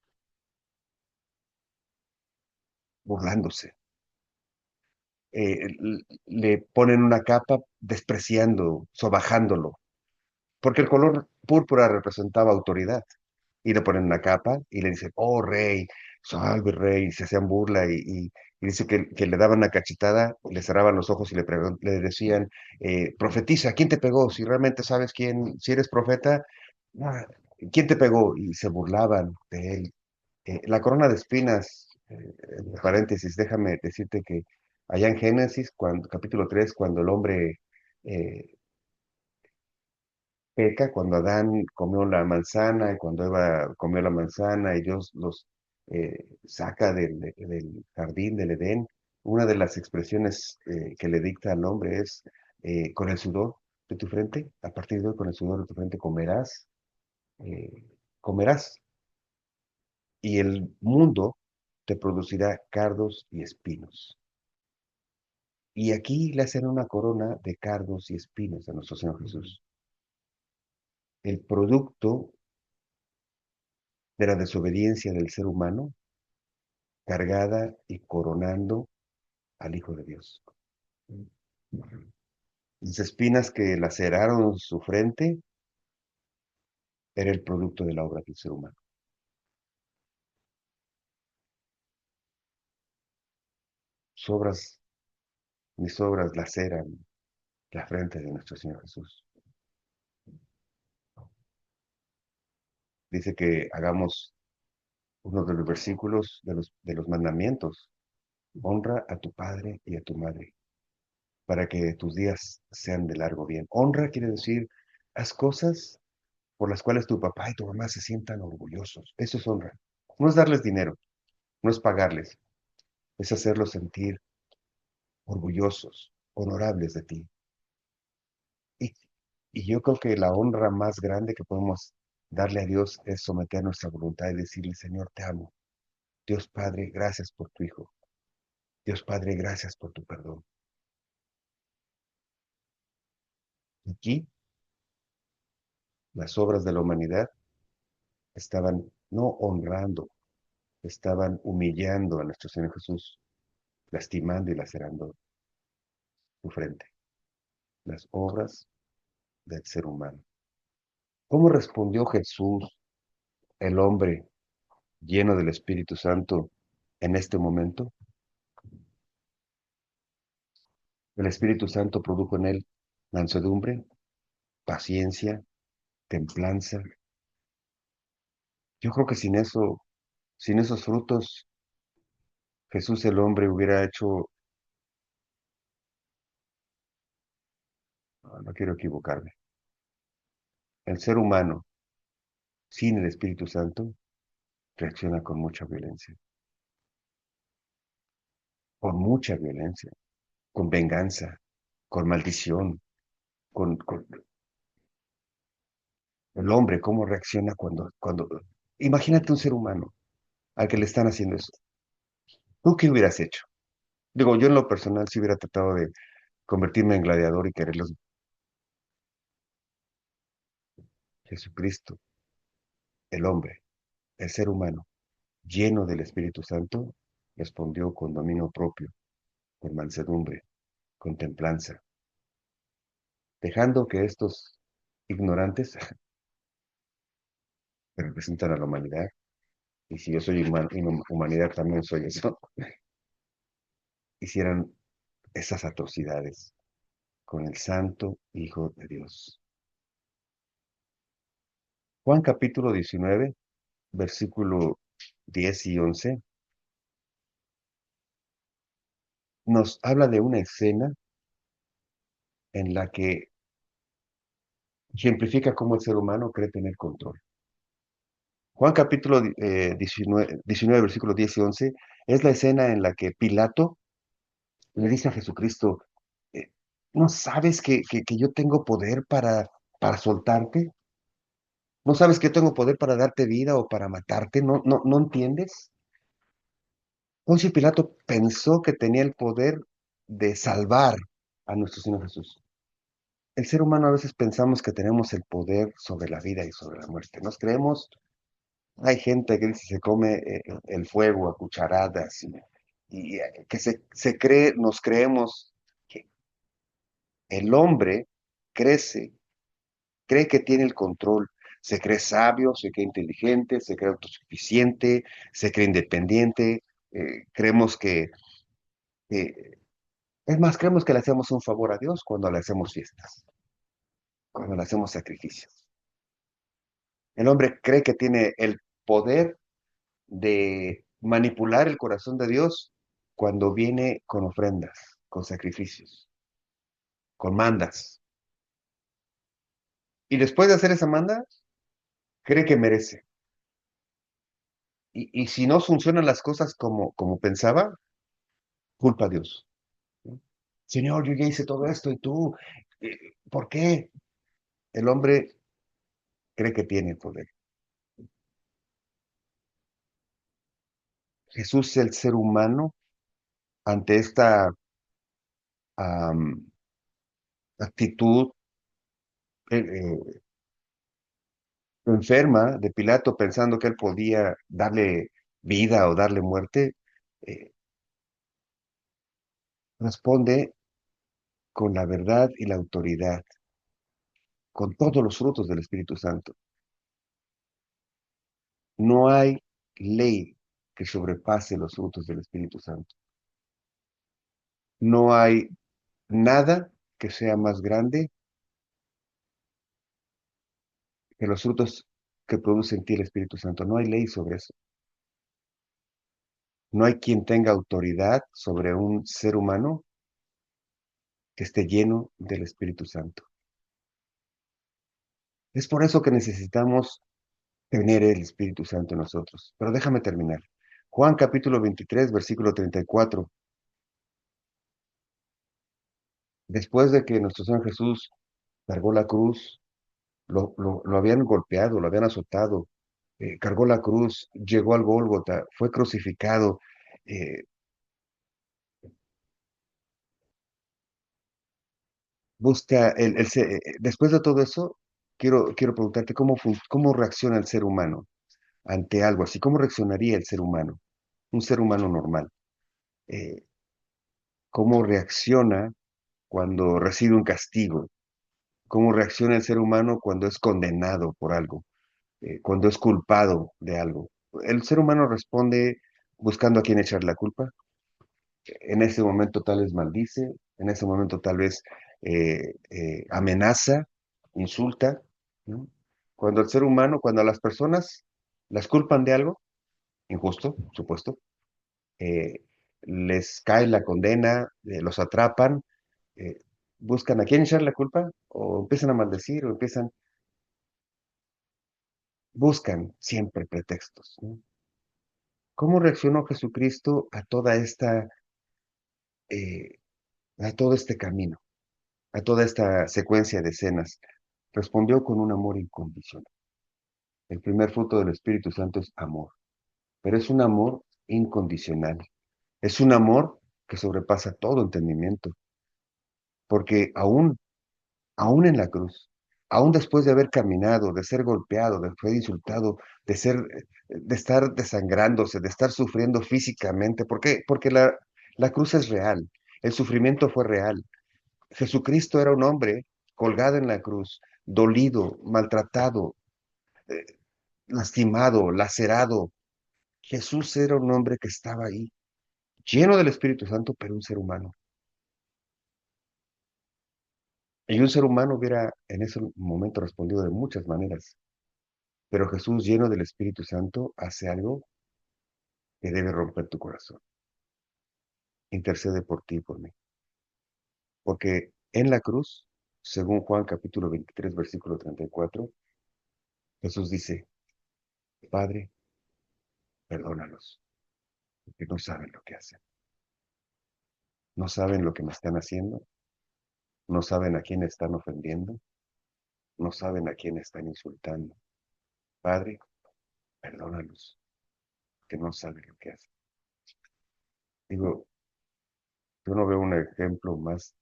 burlándose. Le ponen una capa despreciando, sobajándolo, porque el color púrpura representaba autoridad. Y le ponen una capa y le dicen, oh rey, salve rey, y se hacían burla y dice que le daban una cachetada, le cerraban los ojos y le decían, profetiza, ¿quién te pegó? Si realmente sabes quién, si eres profeta, ah, ¿quién te pegó? Y se burlaban de él. La corona de espinas, entre paréntesis, déjame decirte que allá en Génesis, capítulo 3, cuando el hombre eh, peca, cuando Adán comió la manzana y cuando Eva comió la manzana y Dios los saca del jardín del Edén, una de las expresiones que le dicta al hombre es, con el sudor de tu frente, a partir de hoy con el sudor de tu frente eh, comerás, y el mundo te producirá cardos y espinos. Y aquí le hacen una corona de cardos y espinos a nuestro Señor Jesús. El producto de la desobediencia del ser humano, cargada y coronando al Hijo de Dios. Las espinas que laceraron su frente era el producto de la obra del ser humano. Sobras, mis obras laceran la frente de nuestro Señor Jesús. Dice que hagamos uno de los versículos de los mandamientos. Honra a tu padre y a tu madre, para que tus días sean de largo bien. Honra quiere decir, haz cosas por las cuales tu papá y tu mamá se sientan orgullosos. Eso es honra. No es darles dinero, no es pagarles, es hacerlos sentir orgullosos, honorables de ti. Y, y yo creo que la honra más grande que podemos darle a Dios es someter nuestra voluntad y decirle, Señor, te amo. Dios Padre, gracias por tu Hijo. Dios Padre, gracias por tu perdón. Aquí, las obras de la humanidad estaban no honrando, estaban humillando a nuestro Señor Jesús, lastimando y lacerando su frente. Las obras del ser humano. ¿Cómo respondió Jesús, el hombre lleno del Espíritu Santo, en este momento? El Espíritu Santo produjo en él mansedumbre, paciencia, templanza. Yo creo que sin eso, sin esos frutos, Jesús el hombre hubiera hecho, no quiero equivocarme, el ser humano sin el Espíritu Santo reacciona con mucha violencia, con venganza, con maldición, con el hombre, cómo reacciona imagínate un ser humano al que le están haciendo eso. ¿Tú qué hubieras hecho? Digo, yo en lo personal sí hubiera tratado de convertirme en gladiador y quererlos. Jesucristo, el hombre, el ser humano, lleno del Espíritu Santo, respondió con dominio propio, con mansedumbre, con templanza, dejando que estos ignorantes que representan a la humanidad, y si yo soy humanidad también soy eso, hicieran esas atrocidades con el Santo Hijo de Dios. Juan capítulo 19, versículo 10 y 11, nos habla de una escena en la que ejemplifica cómo el ser humano cree tener control. Juan capítulo 19, versículos 10 y 11, es la escena en la que Pilato le dice a Jesucristo, eh, ¿no sabes que yo tengo poder para soltarte? ¿No sabes que yo tengo poder para darte vida o para matarte? ¿No entiendes? Poncio Pilato pensó que tenía el poder de salvar a nuestro Señor Jesús. El ser humano a veces pensamos que tenemos el poder sobre la vida y sobre la muerte. Nos creemos, hay gente que dice se come el fuego a cucharadas y que se cree, nos creemos que el hombre crece, cree que tiene el control, se cree sabio, se cree inteligente, se cree autosuficiente, se cree independiente, creemos que es más, creemos que le hacemos un favor a Dios cuando le hacemos fiestas, cuando le hacemos sacrificios. El hombre cree que tiene el poder de manipular el corazón de Dios cuando viene con ofrendas, con sacrificios, con mandas. Y después de hacer esa manda, cree que merece. Y si no funcionan las cosas como pensaba, culpa a Dios, ¿no? Señor, yo ya hice todo esto y tú, eh, ¿por qué? El hombre cree que tiene poder. Jesús, el ser humano, ante esta am, actitud enferma de Pilato, pensando que él podía darle vida o darle muerte, eh, responde con la verdad y la autoridad, con todos los frutos del Espíritu Santo. No hay ley que sobrepase los frutos del Espíritu Santo. No hay nada que sea más grande que los frutos que produce en ti el Espíritu Santo. No hay ley sobre eso. No hay quien tenga autoridad sobre un ser humano que esté lleno del Espíritu Santo. Es por eso que necesitamos tener el Espíritu Santo en nosotros. Pero déjame terminar. Juan capítulo 23, versículo 34. Después de que nuestro Señor Jesús cargó la cruz, lo habían golpeado, lo habían azotado, cargó la cruz, llegó al Gólgota, fue crucificado. eh, después de todo eso, quiero preguntarte cómo reacciona el ser humano ante algo así. ¿Cómo reaccionaría el ser humano? Un ser humano normal. Eh, ¿Cómo reacciona cuando recibe un castigo? ¿Cómo reacciona el ser humano cuando es condenado por algo? Cuando es culpado de algo. El ser humano responde buscando a quién echar la culpa. En ese momento tal vez maldice, en ese momento tal vez amenaza, insulta, ¿no? Cuando el ser humano, cuando a las personas las culpan de algo, injusto, supuesto, eh, les cae la condena, los atrapan, eh, buscan a quién echar la culpa, o empiezan a maldecir, o buscan siempre pretextos, ¿no? ¿Cómo reaccionó Jesucristo eh, a todo este camino, a toda esta secuencia de escenas? Respondió con un amor incondicional. El primer fruto del Espíritu Santo es amor, pero es un amor incondicional. Es un amor que sobrepasa todo entendimiento, porque aún en la cruz, aún después de haber caminado, de ser golpeado, de ser insultado, de estar desangrándose, de estar sufriendo físicamente. ¿Por qué? Porque la cruz es real, el sufrimiento fue real. Jesucristo era un hombre colgado en la cruz, dolido, maltratado, eh, lastimado, lacerado. Jesús era un hombre que estaba ahí, lleno del Espíritu Santo, pero un ser humano. Y un ser humano hubiera en ese momento respondido de muchas maneras. Pero Jesús, lleno del Espíritu Santo, hace algo que debe romper tu corazón. Intercede por ti y por mí. Porque en la cruz, según Juan capítulo 23, versículo 34, Jesús dice, Padre, perdónalos, porque no saben lo que hacen. No saben lo que me están haciendo, no saben a quién están ofendiendo, no saben a quién están insultando. Padre, perdónalos, que no saben lo que hacen. Digo, yo no veo un ejemplo más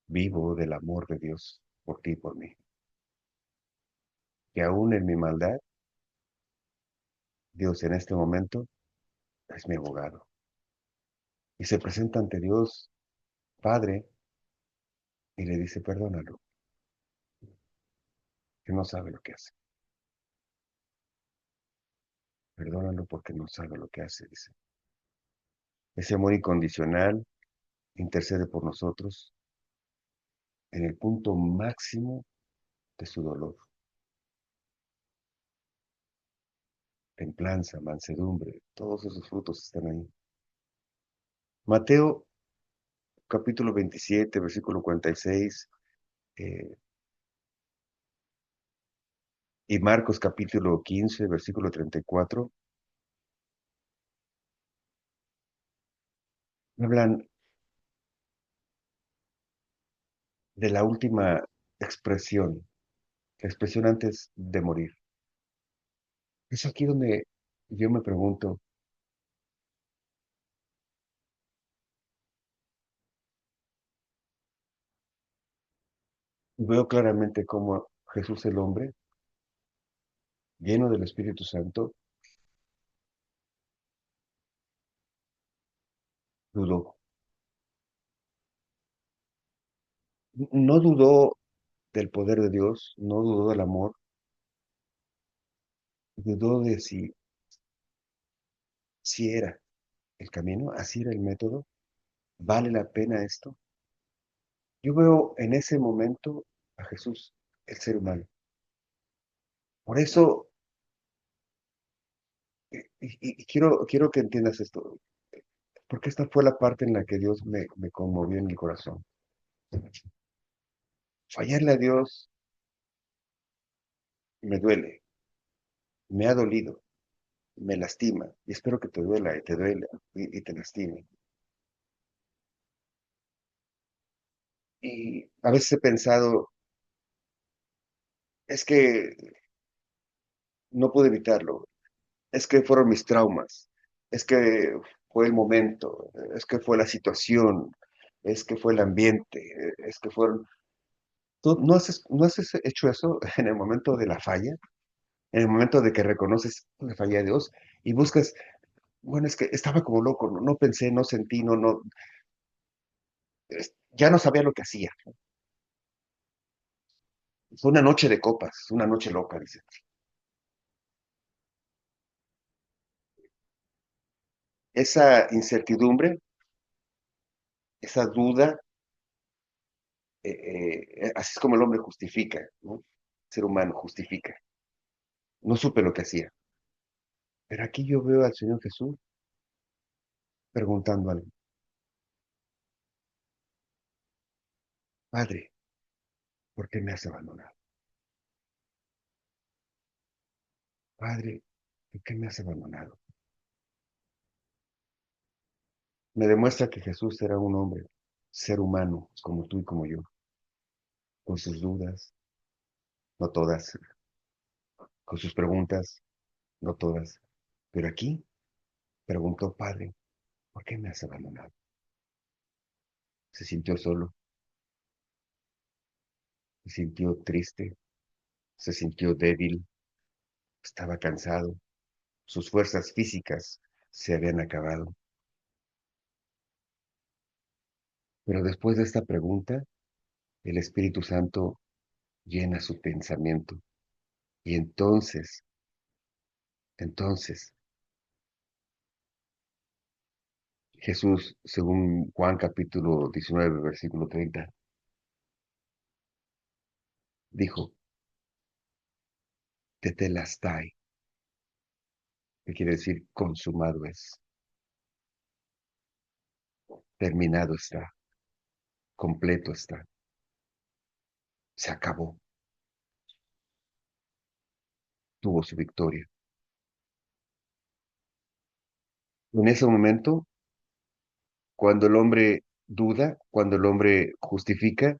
vivo del amor de Dios por ti y por mí. Que aún en mi maldad, Dios en este momento es mi abogado. Y se presenta ante Dios Padre y le dice, perdónalo, que no sabe lo que hace. Perdónalo porque no sabe lo que hace, dice. Ese amor incondicional intercede por nosotros en el punto máximo de su dolor. templanza, mansedumbre, todos esos frutos están ahí. Mateo capítulo 27, versículo 46, y Marcos capítulo 15, versículo 34, hablan de la última expresión, la expresión antes de morir. Es aquí donde yo me pregunto, veo claramente cómo Jesús el hombre, lleno del Espíritu Santo, dudó. No dudó del poder de Dios, no dudó del amor, dudó de si era el camino, así era el método, ¿vale la pena esto? Yo veo en ese momento a Jesús, el ser humano. Por eso, y quiero que entiendas esto, porque esta fue la parte en la que Dios me conmovió en el corazón. Fallarle a Dios me duele, me ha dolido, me lastima, y espero que te duela y te duela y te lastime. Y a veces he pensado, es que no pude evitarlo, es que fueron mis traumas, es que fue el momento, es que fue la situación, es que fue el ambiente, es que fueron... ¿Tú no has hecho eso en el momento de la falla? En el momento de que reconoces la falla de Dios y buscas, bueno, es que estaba como loco, no pensé, no sentí, ya no sabía lo que hacía. Fue una noche de copas, una noche loca, dice. Esa incertidumbre, esa duda, así es como el hombre justifica, ¿no? El ser humano justifica. No supe lo que hacía. Pero aquí yo veo al Señor Jesús preguntando algo. Padre, ¿por qué me has abandonado? Padre, ¿por qué me has abandonado? Me demuestra que Jesús era un hombre, ser humano, como tú y como yo, con sus dudas, no todas, con sus preguntas, no todas. Pero aquí preguntó, Padre, ¿por qué me has abandonado? Se sintió solo, se sintió triste, se sintió débil, estaba cansado, sus fuerzas físicas se habían acabado. Pero después de esta pregunta, el Espíritu Santo llena su pensamiento. Y entonces, Jesús, según Juan capítulo 19, versículo 30, dijo, tetelestai, que quiere decir consumado es, terminado está, completo está, se acabó, tuvo su victoria. En ese momento, cuando el hombre duda, cuando el hombre justifica,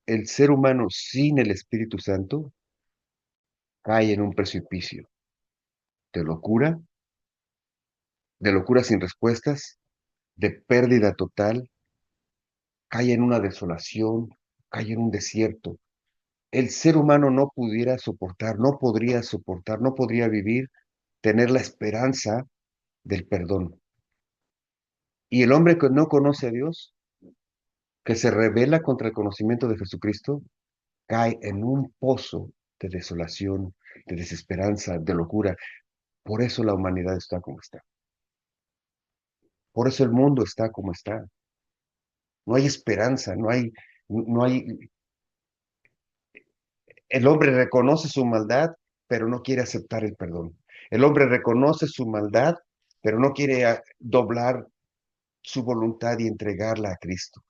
el ser humano sin el Espíritu Santo cae en un precipicio de locura, de locura sin respuestas, de pérdida total, cae en una desolación, cae en un desierto. El ser humano no pudiera soportar, no podría soportar, no podría vivir, tener la esperanza del perdón. Y el hombre que no conoce a Dios, que se rebela contra el conocimiento de Jesucristo, cae en un pozo de desolación, de desesperanza, de locura. Por eso la humanidad está como está. Por eso el mundo está como está. No hay esperanza, no hay, el hombre reconoce su maldad, pero no quiere aceptar el perdón. El hombre reconoce su maldad, pero no quiere doblar su voluntad y entregarla a Cristo.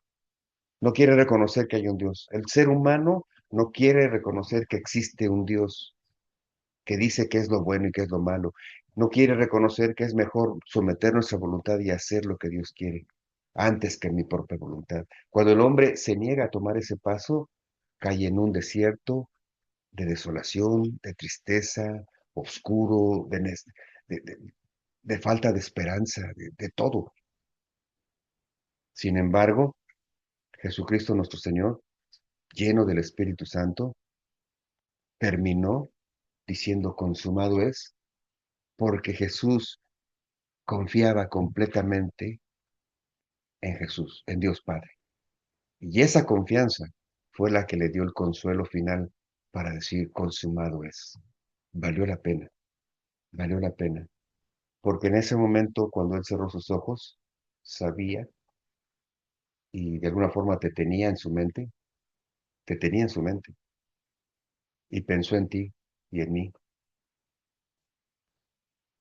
No quiere reconocer que hay un Dios. El ser humano no quiere reconocer que existe un Dios que dice qué es lo bueno y qué es lo malo. No quiere reconocer que es mejor someter nuestra voluntad y hacer lo que Dios quiere antes que mi propia voluntad. Cuando el hombre se niega a tomar ese paso, cae en un desierto de desolación, de tristeza, oscuro, de- de- de falta de esperanza, de todo. Sin embargo, Jesucristo nuestro Señor, lleno del Espíritu Santo, terminó diciendo consumado es, porque Jesús confiaba completamente en Jesús, en Dios Padre. Y esa confianza fue la que le dio el consuelo final para decir consumado es. Valió la pena, valió la pena. Porque en ese momento, cuando él cerró sus ojos, sabía y de alguna forma te tenía en su mente, te tenía en su mente y pensó en ti y en mí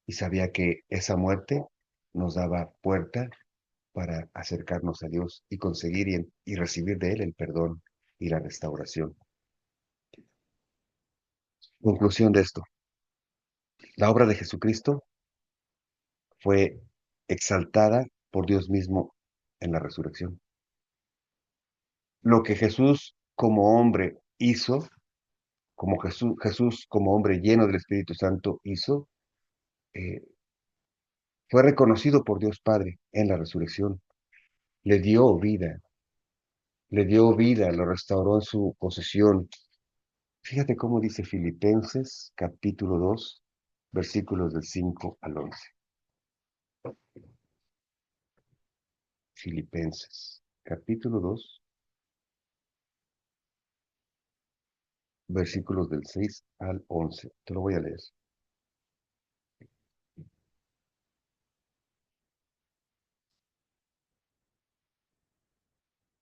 y sabía que esa muerte nos daba puerta para acercarnos a Dios y conseguir y recibir de Él el perdón y la restauración. Conclusión de esto, la obra de Jesucristo fue exaltada por Dios mismo en la resurrección. Lo que Jesús como hombre hizo, como Jesús como hombre lleno del Espíritu Santo hizo, eh, fue reconocido por Dios Padre en la resurrección. Le dio vida, lo restauró en su posesión. Fíjate cómo dice Filipenses capítulo 2 versículos del 5 al 11. Filipenses capítulo 2 versículos del 6 al 11. Te lo voy a leer.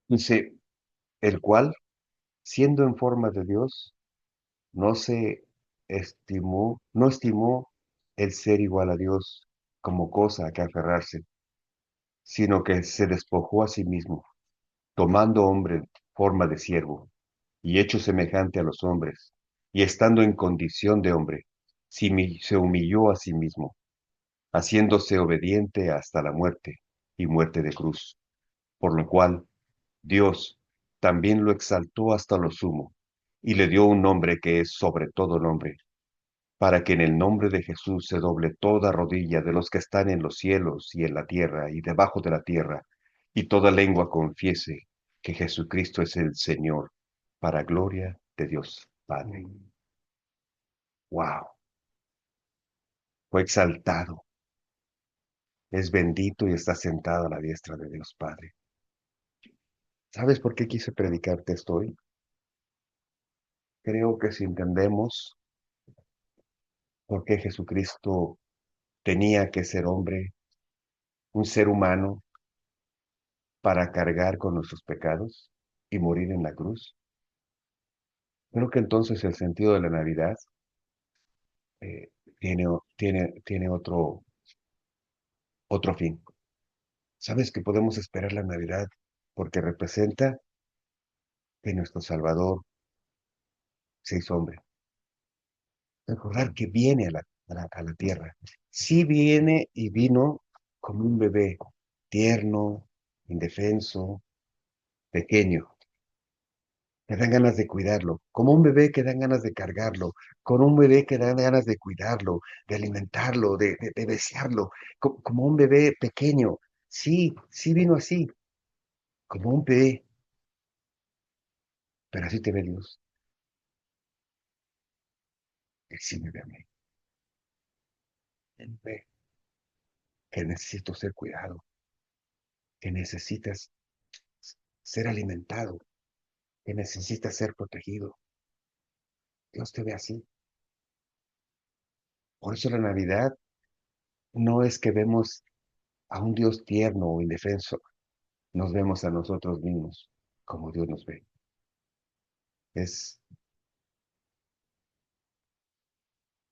Dice, el cual, siendo en forma de Dios, no se no estimó el ser igual a Dios como cosa a que aferrarse, sino que se despojó a sí mismo, tomando hombre forma de siervo, y hecho semejante a los hombres, y estando en condición de hombre, se humilló a sí mismo, haciéndose obediente hasta la muerte, y muerte de cruz, por lo cual Dios también lo exaltó hasta lo sumo, y le dio un nombre que es sobre todo nombre, para que en el nombre de Jesús se doble toda rodilla de los que están en los cielos y en la tierra y debajo de la tierra, y toda lengua confiese que Jesucristo es el Señor, para gloria de Dios Padre. Wow, fue exaltado, es bendito y está sentado a la diestra de Dios Padre. ¿Sabes por qué quise predicarte esto hoy? Creo que si entendemos por qué Jesucristo tenía que ser hombre, un ser humano, para cargar con nuestros pecados y morir en la cruz. Creo que entonces el sentido de la Navidad eh, tiene otro fin. ¿Sabes que podemos esperar la Navidad porque representa que nuestro Salvador se hizo hombre? Recordar que viene a la tierra. Sí viene y vino como un bebé, tierno, indefenso, pequeño, que dan ganas de cuidarlo, como un bebé que dan ganas de cargarlo, con un bebé que dan ganas de cuidarlo, de alimentarlo, de desearlo, como un bebé pequeño. Sí, sí vino así, como un bebé, pero así te ve Dios. Él sí me ve a mí. Él ve que necesito ser cuidado, que necesitas ser alimentado, que necesitas ser protegido. Dios te ve así. Por eso la Navidad no es que vemos a un Dios tierno o indefenso, nos vemos a nosotros mismos como Dios nos ve. Es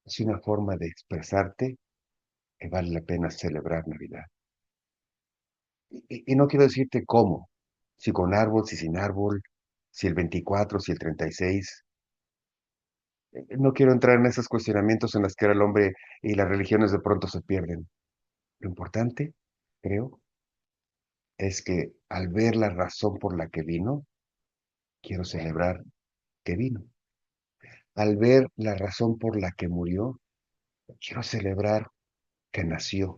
es una forma de expresarte que vale la pena celebrar Navidad. Y no quiero decirte cómo, si con árbol, si sin árbol, si el 24, si el 36. No quiero entrar en esos cuestionamientos en los que ahora el hombre y las religiones de pronto se pierden. Lo importante, creo, es que al ver la razón por la que vino, quiero celebrar que vino. Al ver la razón por la que murió, quiero celebrar que nació.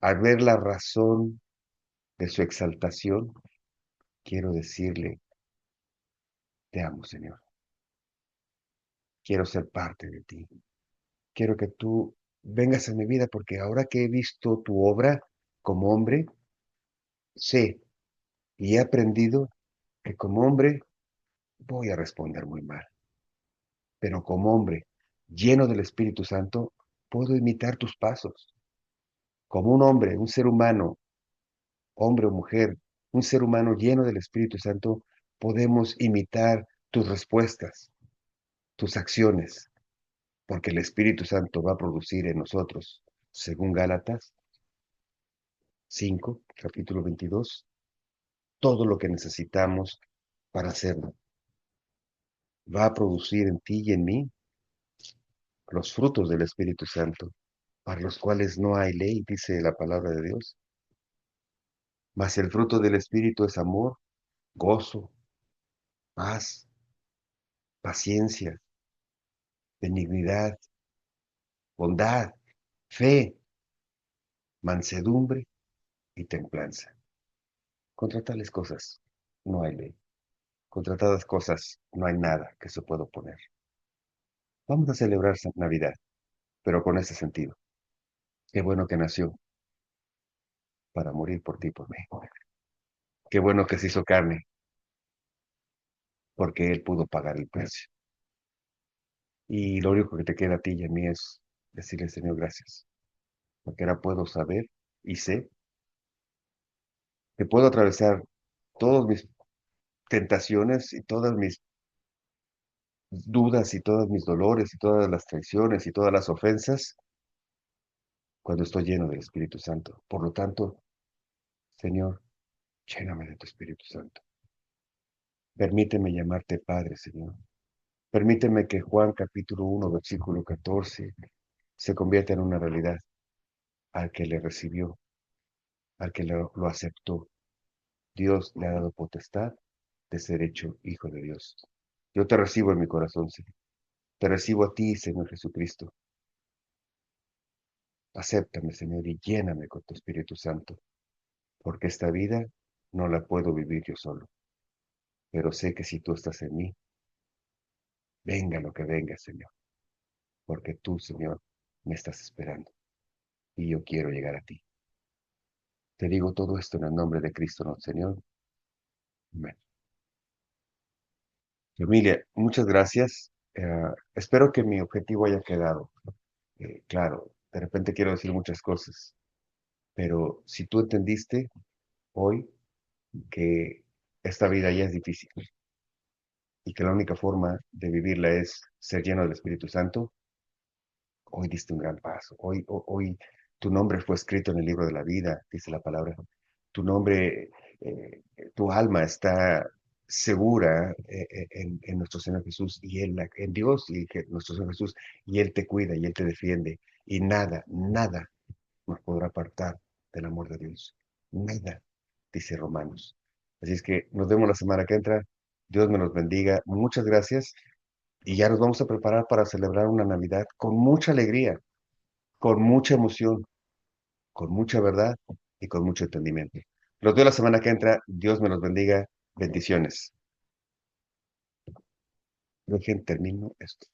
Al ver la razón de su exaltación, quiero decirle, te amo, Señor. Quiero ser parte de ti. Quiero que tú vengas a mi vida porque ahora que he visto tu obra como hombre, sé y he aprendido que como hombre voy a responder muy mal, pero como hombre lleno del Espíritu Santo, puedo imitar tus pasos. Como un hombre, un ser humano, hombre o mujer, un ser humano lleno del Espíritu Santo, podemos imitar tus respuestas, tus acciones, porque el Espíritu Santo va a producir en nosotros, según Gálatas 5, capítulo 22, todo lo que necesitamos para hacerlo. Va a producir en ti y en mí los frutos del Espíritu Santo, para los cuales no hay ley, dice la palabra de Dios. Mas el fruto del Espíritu es amor, gozo, paz, paciencia, benignidad, bondad, fe, mansedumbre y templanza. Contra tales cosas no hay ley. Contra tales cosas no hay nada que se pueda oponer. Vamos a celebrar Navidad, pero con ese sentido. Qué bueno que nació para morir por ti y por mí. Qué bueno que se hizo carne, porque Él pudo pagar el precio. Y lo único que te queda a ti y a mí es decirle, Señor, gracias, porque ahora puedo saber y sé que puedo atravesar todas mis tentaciones y todas mis dudas y todos mis dolores y todas las traiciones y todas las ofensas cuando estoy lleno del Espíritu Santo. Por lo tanto, Señor, lléname de tu Espíritu Santo. Permíteme llamarte Padre, Señor. Permíteme que Juan capítulo 1, versículo 14 se convierta en una realidad al que le recibió, al que lo aceptó. Dios le ha dado potestad de ser hecho hijo de Dios. Yo te recibo en mi corazón, Señor. Te recibo a ti, Señor Jesucristo. Acéptame, Señor, y lléname con tu Espíritu Santo, porque esta vida no la puedo vivir yo solo. Pero sé que si tú estás en mí, venga lo que venga, Señor, porque tú, Señor, me estás esperando y yo quiero llegar a ti. Te digo todo esto en el nombre de Cristo, nuestro Señor. Amén. Familia, muchas gracias. Espero que mi objetivo haya quedado claro. De repente quiero decir muchas cosas, pero si tú entendiste hoy que esta vida ya es difícil y que la única forma de vivirla es ser lleno del Espíritu Santo, hoy diste un gran paso. Hoy tu nombre fue escrito en el libro de la vida, dice la palabra. Tu nombre, tu alma está segura en nuestro Señor Jesús y en Dios y que nuestro Señor Jesús, y Él te cuida y Él te defiende y nada, nada nos podrá apartar del amor de Dios. Nada, dice Romanos. Así es que nos vemos la semana que entra. Dios me los bendiga. Muchas gracias. Y ya nos vamos a preparar para celebrar una Navidad con mucha alegría, con mucha emoción, con mucha verdad y con mucho entendimiento. Los veo la semana que entra. Dios me los bendiga. Bendiciones. Dejen, termino esto.